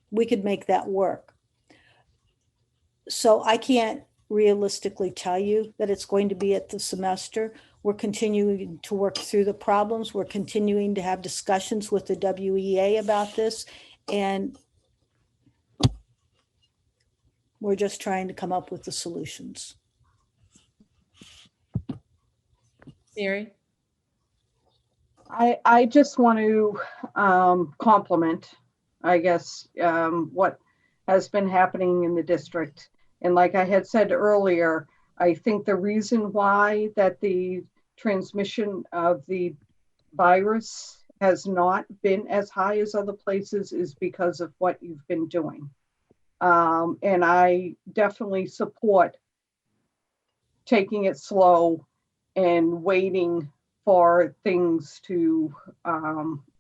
we could make that work. So I can't realistically tell you that it's going to be at the semester. We're continuing to work through the problems. We're continuing to have discussions with the WEA about this. And we're just trying to come up with the solutions. Mary? I just want to compliment, I guess, what has been happening in the district. And like I had said earlier, I think the reason why that the transmission of the virus has not been as high as other places is because of what you've been doing. And I definitely support taking it slow and waiting for things to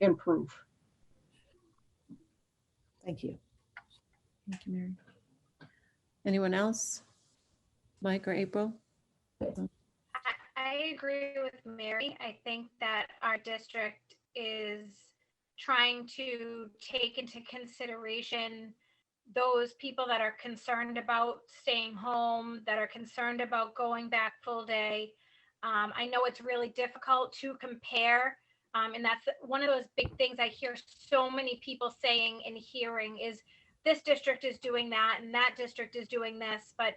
improve. Thank you. Thank you, Mary. Anyone else? Mike or April? I agree with Mary. I think that our district is trying to take into consideration those people that are concerned about staying home, that are concerned about going back full day. I know it's really difficult to compare, and that's one of those big things I hear so many people saying and hearing is this district is doing that and that district is doing this, but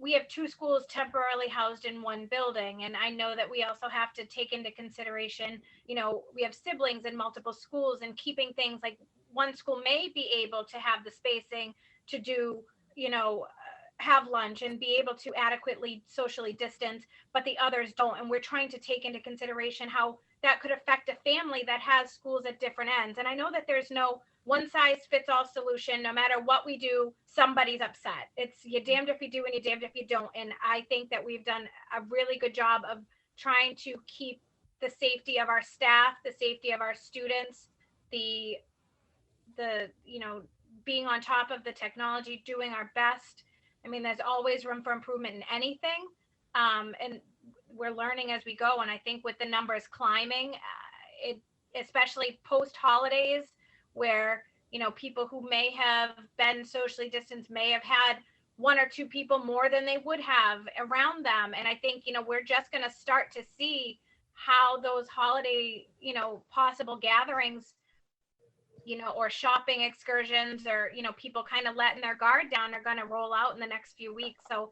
we have two schools temporarily housed in one building. And I know that we also have to take into consideration, you know, we have siblings in multiple schools, and keeping things like one school may be able to have the spacing to do, you know, have lunch and be able to adequately socially distance, but the others don't. And we're trying to take into consideration how that could affect a family that has schools at different ends. And I know that there's no one size fits all solution. No matter what we do, somebody's upset. It's you're damned if you do and you're damned if you don't. And I think that we've done a really good job of trying to keep the safety of our staff, the safety of our students, the you know, being on top of the technology, doing our best. I mean, there's always room for improvement in anything. And we're learning as we go. And I think with the numbers climbing, especially post holidays, where, you know, people who may have been socially distanced may have had one or two people more than they would have around them. And I think, you know, we're just going to start to see how those holiday, you know, possible gatherings, you know, or shopping excursions, or, you know, people kind of letting their guard down are going to roll out in the next few weeks. So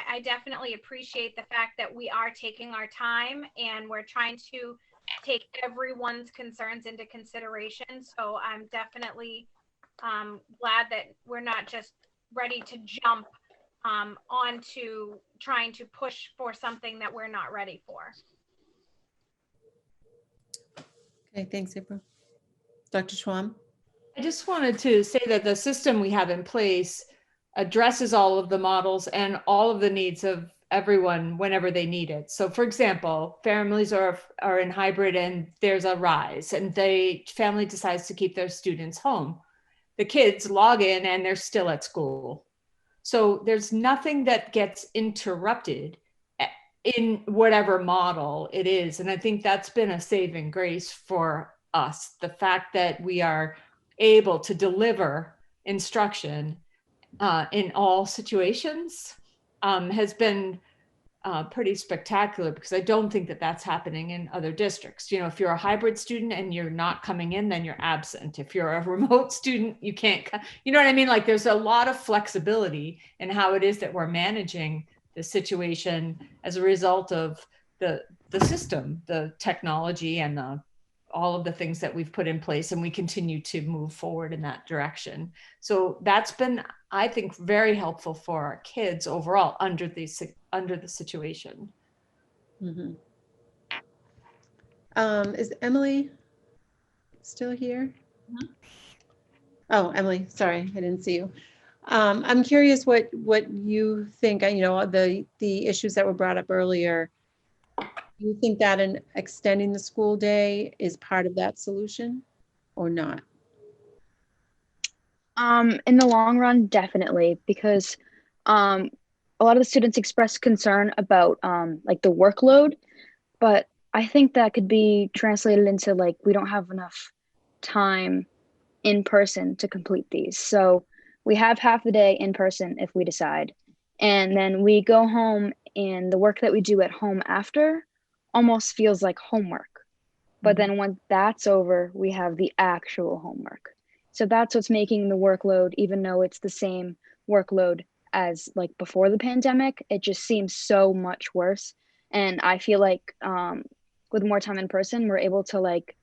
I definitely appreciate the fact that we are taking our time and we're trying to take everyone's concerns into consideration. So I'm definitely glad that we're not just ready to jump onto trying to push for something that we're not ready for. Okay, thanks, April. Dr. Schwann? I just wanted to say that the system we have in place addresses all of the models and all of the needs of everyone whenever they need it. So for example, families are in hybrid and there's a rise and family decides to keep their students home. The kids log in and they're still at school. So there's nothing that gets interrupted in whatever model it is. And I think that's been a saving grace for us. The fact that we are able to deliver instruction in all situations has been pretty spectacular, because I don't think that that's happening in other districts. You know, if you're a hybrid student and you're not coming in, then you're absent. If you're a remote student, you can't come. You know what I mean? Like there's a lot of flexibility in how it is that we're managing the situation as a result of the system, the technology, and all of the things that we've put in place, and we continue to move forward in that direction. So that's been, I think, very helpful for our kids overall under the situation. Mhm. Is Emily still here? Oh, Emily, sorry, I didn't see you. I'm curious what you think, you know, the issues that were brought up earlier. Do you think that extending the school day is part of that solution or not? In the long run, definitely, because a lot of the students express concern about like the workload, but I think that could be translated into like we don't have enough time in person to complete these. So we have half the day in person if we decide, and then we go home, and the work that we do at home after almost feels like homework. But then when that's over, we have the actual homework. So that's what's making the workload, even though it's the same workload as like before the pandemic, it just seems so much worse. And I feel like with more time in person, we're able to like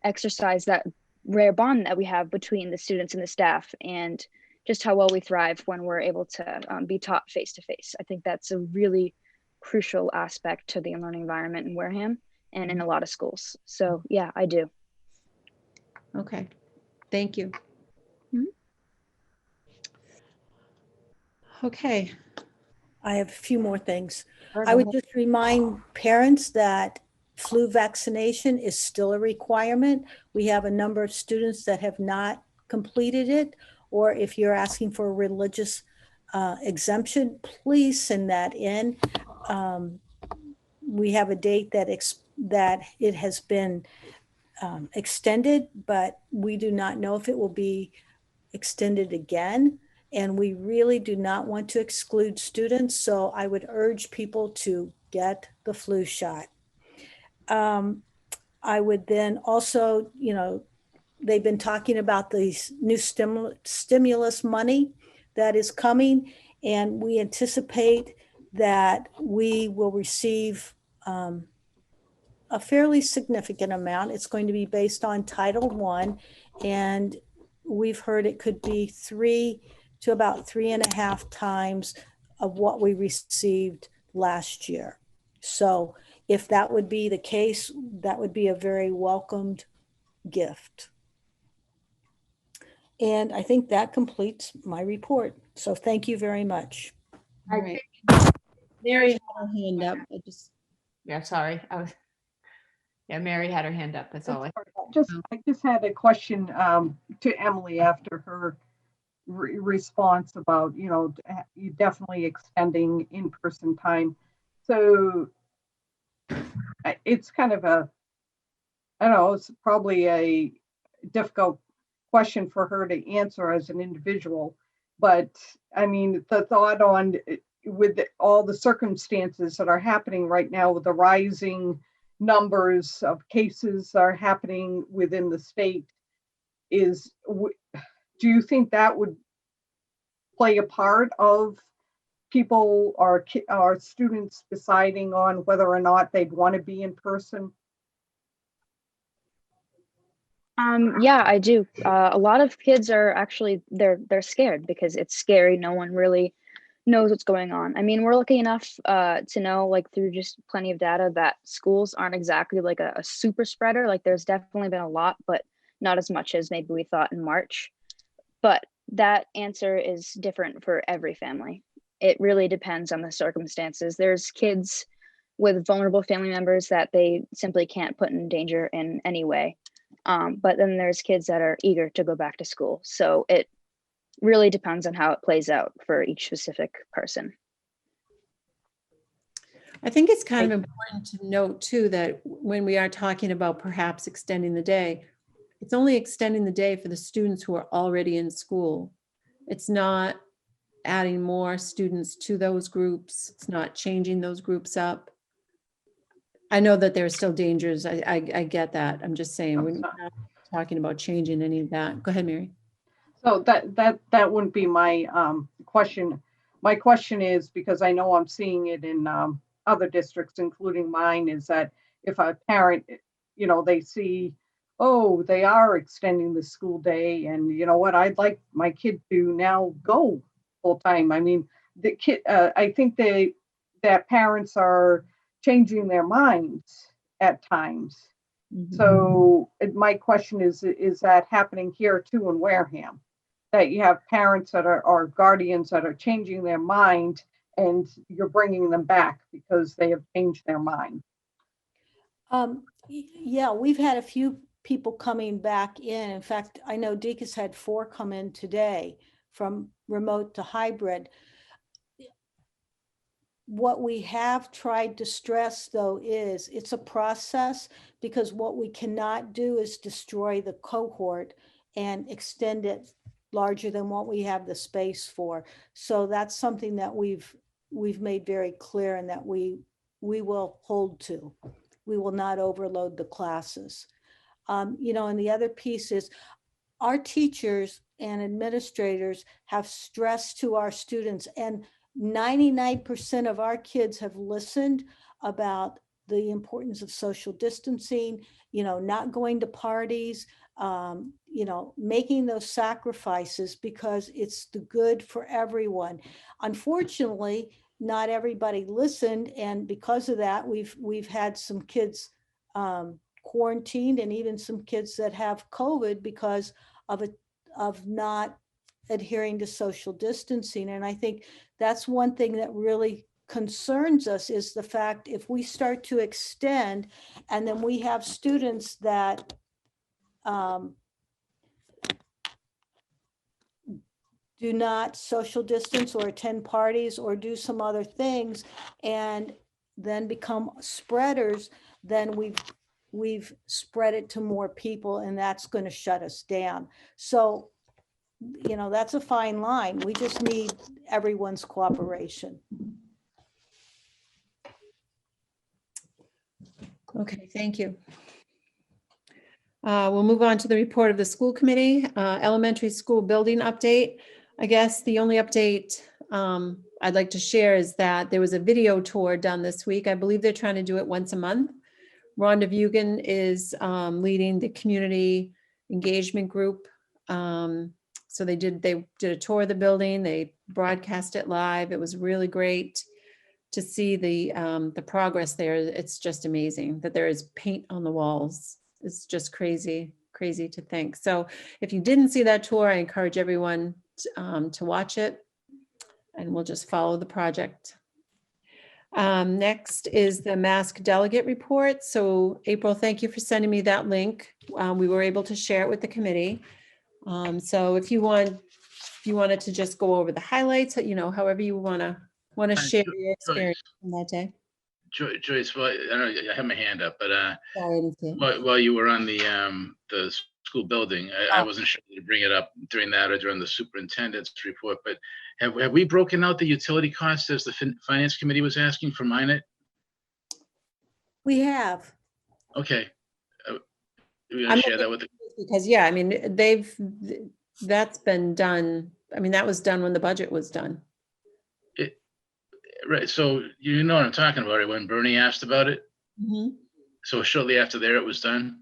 exercise that rare bond that we have between the students and the staff, and just how well we thrive when we're able to be taught face to face. I think that's a really crucial aspect to the learning environment in Wareham and in a lot of schools. So yeah, I do. Okay, thank you. Okay. I have a few more things. I would just remind parents that flu vaccination is still a requirement. We have a number of students that have not completed it, or if you're asking for a religious exemption, please send that in. We have a date that it has been extended, but we do not know if it will be extended again. And we really do not want to exclude students. So I would urge people to get the flu shot. I would then also, you know, they've been talking about these new stimulus money that is coming, and we anticipate that we will receive a fairly significant amount. It's going to be based on Title I, and we've heard it could be 3 to about 3.5 times of what we received last year. So if that would be the case, that would be a very welcomed gift. And I think that completes my report. So thank you very much. All right. Mary had her hand up. Yeah, sorry. Mary had her hand up. That's all. I just had a question to Emily after her response about, you know, you definitely extending in-person time. So it's kind of I don't know, it's probably a difficult question for her to answer as an individual, but I mean, the thought on with all the circumstances that are happening right now with the rising numbers of cases are happening within the state, do you think that would play a part of people or students deciding on whether or not they'd want to be in person? Yeah, I do. A lot of kids are actually, they're scared because it's scary. No one really knows what's going on. I mean, we're lucky enough to know, like through just plenty of data, that schools aren't exactly like a super spreader. Like there's definitely been a lot, but not as much as maybe we thought in March. But that answer is different for every family. It really depends on the circumstances. There's kids with vulnerable family members that they simply can't put in danger in any way. But then there's kids that are eager to go back to school. So it really depends on how it plays out for each specific person. I think it's kind of important to note too, that when we are talking about perhaps extending the day, it's only extending the day for the students who are already in school. It's not adding more students to those groups. It's not changing those groups up. I know that there are still dangers. I get that. I'm just saying, we're not talking about changing any of that. Go ahead, Mary. So that wouldn't be my question. My question is, because I know I'm seeing it in other districts, including mine, is that if a parent, they see, oh, they are extending the school day, and you know what, I'd like my kid to now go full time. I mean, the kid, I think that parents are changing their minds at times. So my question is that happening here too in Wareham? That you have parents that are, or guardians that are changing their mind, and you're bringing them back because they have changed their mind. Yeah, we've had a few people coming back in. In fact, I know Deacon's had 4 come in today from remote to hybrid. What we have tried to stress, though, is it's a process, because what we cannot do is destroy the cohort and extend it larger than what we have the space for. So that's something that we've made very clear, and that we will hold to. We will not overload the classes. And the other piece is our teachers and administrators have stressed to our students, and 99% of our kids have listened about the importance of social distancing, not going to parties, making those sacrifices because it's the good for everyone. Unfortunately, not everybody listened, and because of that, we've had some kids quarantined, and even some kids that have COVID because of not adhering to social distancing. And I think that's one thing that really concerns us, is the fact if we start to extend, and then we have students that do not social distance or attend parties or do some other things, and then become spreaders, then we've spread it to more people, and that's going to shut us down. So, that's a fine line. We just need everyone's cooperation. Okay, thank you. We'll move on to the report of the school committee, elementary school building update. I guess the only update I'd like to share is that there was a video tour done this week. I believe they're trying to do it once a month. Rhonda Vugan is leading the community engagement group. So they did a tour of the building. They broadcast it live. It was really great to see the progress there. It's just amazing that there is paint on the walls. It's just crazy to think. So if you didn't see that tour, I encourage everyone to watch it, and we'll just follow the project. Next is the mask delegate report. So April, thank you for sending me that link. We were able to share it with the committee. So if you wanted to just go over the highlights, however you want to share your experience on that day. Joyce, well, I don't know, I have my hand up, but while you were on the school building, I wasn't sure to bring it up during that or during the superintendent's report, but have we broken out the utility costs as the finance committee was asking for Minot? We have. Okay. We're gonna share that with the. Because that's been done. I mean, that was done when the budget was done. Right. So you know what I'm talking about, right? When Bernie asked about it. Mm-hmm. So shortly after there, it was done.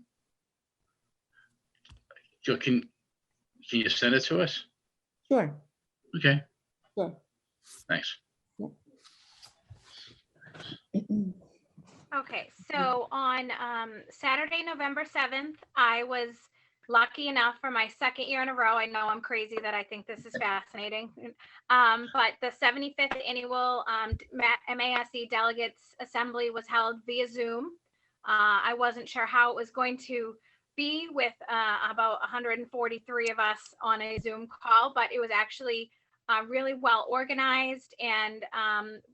So can you send it to us? Sure. Okay. Sure. Thanks. Okay, so on Saturday, November 7th, I was lucky enough for my second year in a row. I know I'm crazy that I think this is fascinating. But the 75th annual MASC Delegates Assembly was held via Zoom. I wasn't sure how it was going to be with about 143 of us on a Zoom call, but it was actually really well organized, and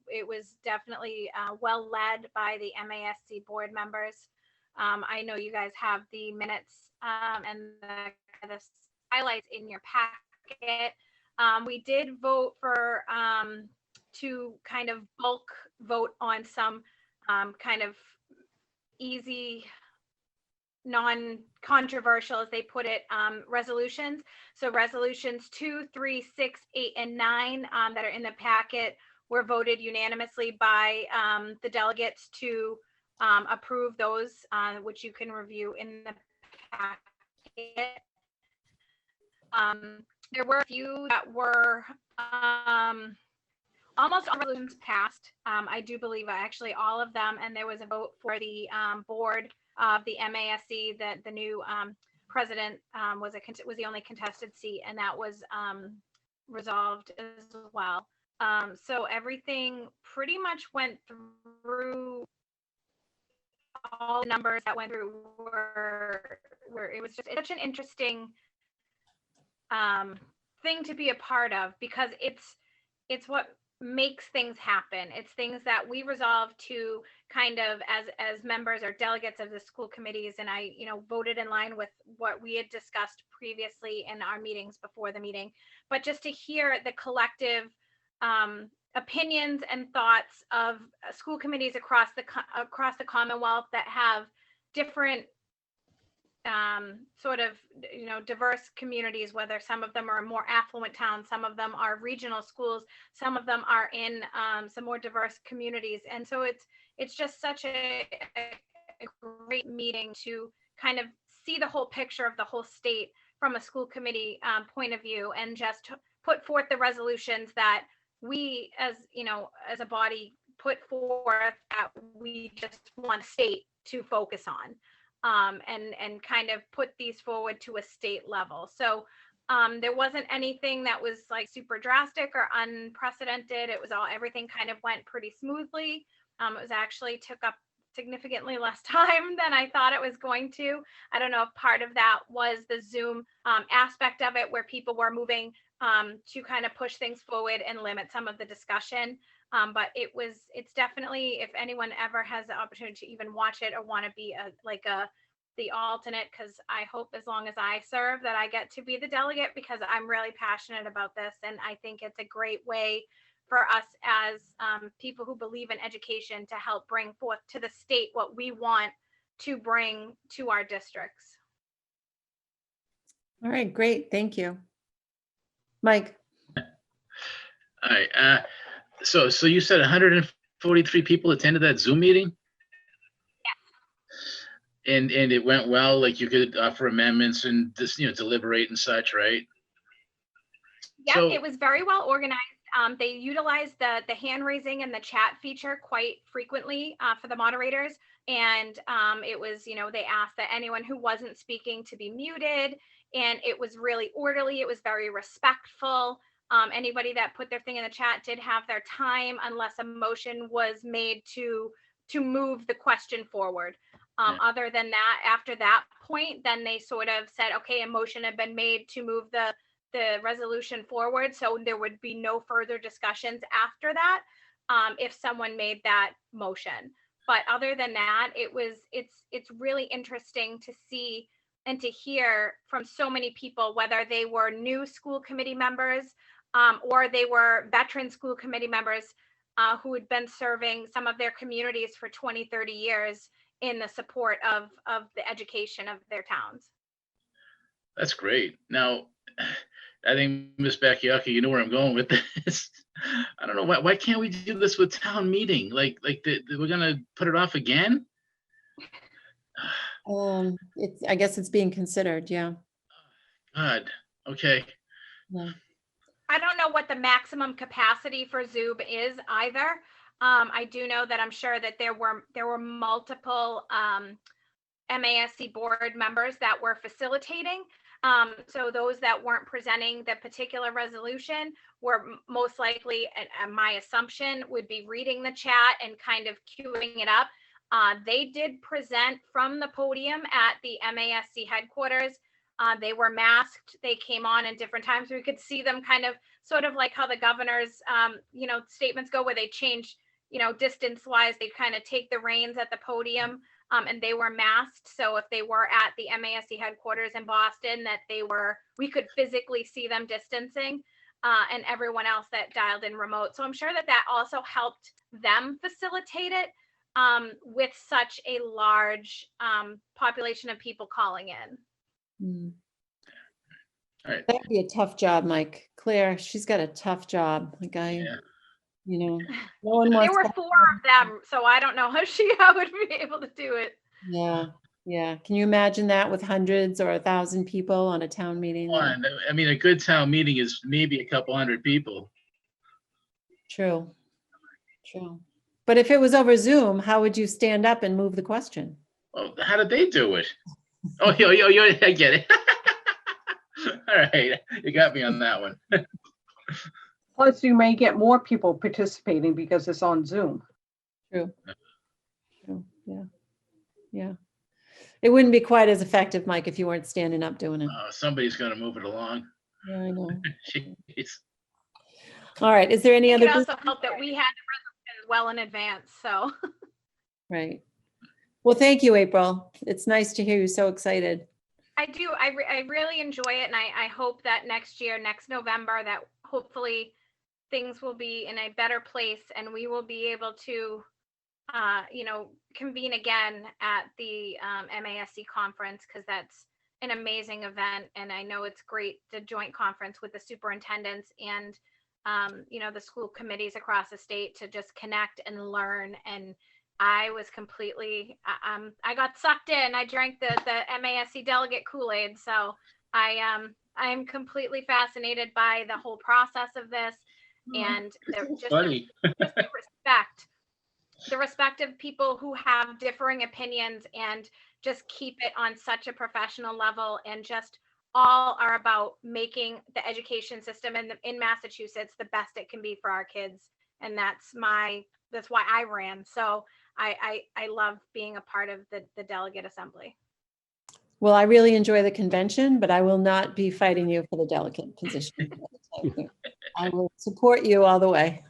it was definitely well led by the MASC board members. I know you guys have the minutes and the highlights in your packet. We did vote for to kind of bulk vote on some kind of easy, non-controversial, as they put it, resolutions. So resolutions 2, 3, 6, 8, and 9 that are in the packet were voted unanimously by the delegates to approve those, which you can review in the packet. There were a few that were almost all resolutions passed. I do believe actually all of them, and there was a vote for the board of the MASC that the new president was the only contested seat, and that was resolved as well. So everything pretty much went through. All the numbers that went through were it was just such an interesting thing to be a part of, because it's what makes things happen. It's things that we resolve to kind of as members or delegates of the school committees, and I voted in line with what we had discussed previously in our meetings before the meeting. But just to hear the collective opinions and thoughts of school committees across the Commonwealth that have different sort of diverse communities, whether some of them are more affluent towns, some of them are regional schools, some of them are in some more diverse communities. And so it's just such a great meeting to kind of see the whole picture of the whole state from a school committee point of view, and just put forth the resolutions that we as a body put forth that we just want state to focus on. And kind of put these forward to a state level. So there wasn't anything that was like super drastic or unprecedented. It was everything kind of went pretty smoothly. It was actually took up significantly less time than I thought it was going to. I don't know if part of that was the Zoom aspect of it, where people were moving to kind of push things forward and limit some of the discussion. But it's definitely, if anyone ever has the opportunity to even watch it or want to be the alternate, because I hope as long as I serve that I get to be the delegate, because I'm really passionate about this. And I think it's a great way for us as people who believe in education to help bring forth to the state what we want to bring to our districts. All right, great. Thank you. Mike. All right. So you said 143 people attended that Zoom meeting? Yeah. And it went well, like you could offer amendments and just, deliberate and such, right? Yeah, So, it was very well organized. They utilized the hand raising and the chat feature quite frequently for the moderators. And it was, they asked that anyone who wasn't speaking to be muted, and it was really orderly. It was very respectful. Anybody that put their thing in the chat did have their time, unless a motion was made to move the question forward. Other than that, after that point, then they sort of said, okay, a motion had been made to move the resolution forward, so there would be no further discussions after that if someone made that motion. But other than that, it's really interesting to see and to hear from so many people, whether they were new school committee members or they were veteran school committee members who had been serving some of their communities for 20, 30 years in the support of the education of their towns. that's great. Now, I think Ms. Bakayaki, you know where I'm going with this. I don't know why can't we do this with town meeting? Like we're gonna put it off again? I guess it's being considered. Yeah. God. Okay. Yeah. I don't know what the maximum capacity for Zoom is either. I do know that I'm sure that there were multiple MASC board members that were facilitating. So those that weren't presenting the particular resolution were most likely, my assumption, would be reading the chat and kind of queuing it up. They did present from the podium at the MASC headquarters. They were masked. They came on in different times. We could see them kind of sort of like how the governor's, statements go, where they change, distance wise, they kind of take the reins at the podium. And they were masked. So if they were at the MASC headquarters in Boston, we could physically see them distancing, and everyone else that dialed in remote. So I'm sure that also helped them facilitate it with such a large population of people calling in. All right. That'd be a tough job, Mike. Claire, she's got a tough job. You know, no one There wants were to- 4 of them, so I don't know how she would be able to do it. Yeah, yeah. Can you imagine that with hundreds or 1,000 people on a town meeting? One, I mean, a good town meeting is maybe a couple hundred people. True, true. But if it was over Zoom, how would you stand up and move the question? Well, how did they do it? Oh, I get it. All right, you got me on that one. Plus, you may get more people participating because it's on Zoom. True. True. Yeah. Yeah. It wouldn't be quite as effective, Mike, if you weren't standing up doing it. Somebody's going to move it along. Yeah, I know. Jeez. All right. Is there any It other? could also help that we had the resolution well in advance, so. Right. Well, thank you, April. It's nice to hear you so excited. I do. I really enjoy it, and I hope that next year, next November, that hopefully things will be in a better place, and we will be able to, convene again at the MASC conference, because that's an amazing event, and I know it's great, the joint conference with the superintendents and the school committees across the state to just connect and learn. And I was completely, I got sucked in. I drank the MASC delegate Kool-Aid. So I am completely fascinated by the whole process of this, and Funny. the respect of people who have differing opinions, and just keep it on such a professional level, and just all are about making the education system in Massachusetts the best it can be for our kids. And that's why I ran. So I love being a part of the delegate assembly. Well, I really enjoy the convention, but I will not be fighting you for the delegate position. I will support you all the way.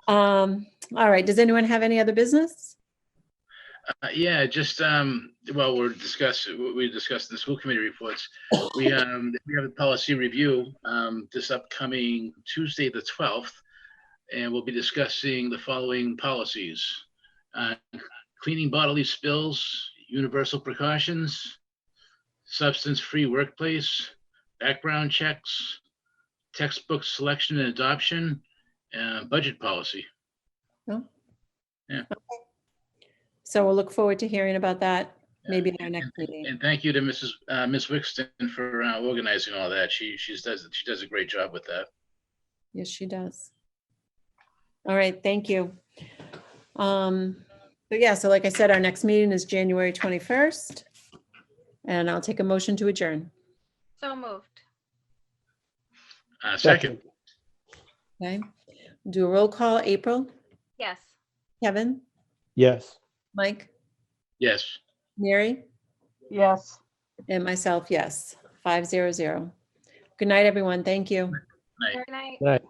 All right. Does anyone have any other business? Yeah, just we discussed the school committee reports. We have a policy review this upcoming Tuesday, the 12th, and we'll be discussing the following policies: cleaning bodily spills, universal precautions, substance-free workplace, background checks, textbook selection and adoption, budget policy. Oh. Yeah. Okay. So we'll look forward to hearing about that maybe in our next meeting. And thank you to Miss Wixton for organizing all that. She does a great job with that. Yes, she does. All right, thank you. So like I said, our next meeting is January 21st, and I'll take a motion to adjourn. So moved. Second. Okay, do a roll call. April, Yes. Kevin, Yes. Mike, Yes. Mary, Yes. and myself, yes. 500. Good night, everyone. Thank you. Night. Good night. Right.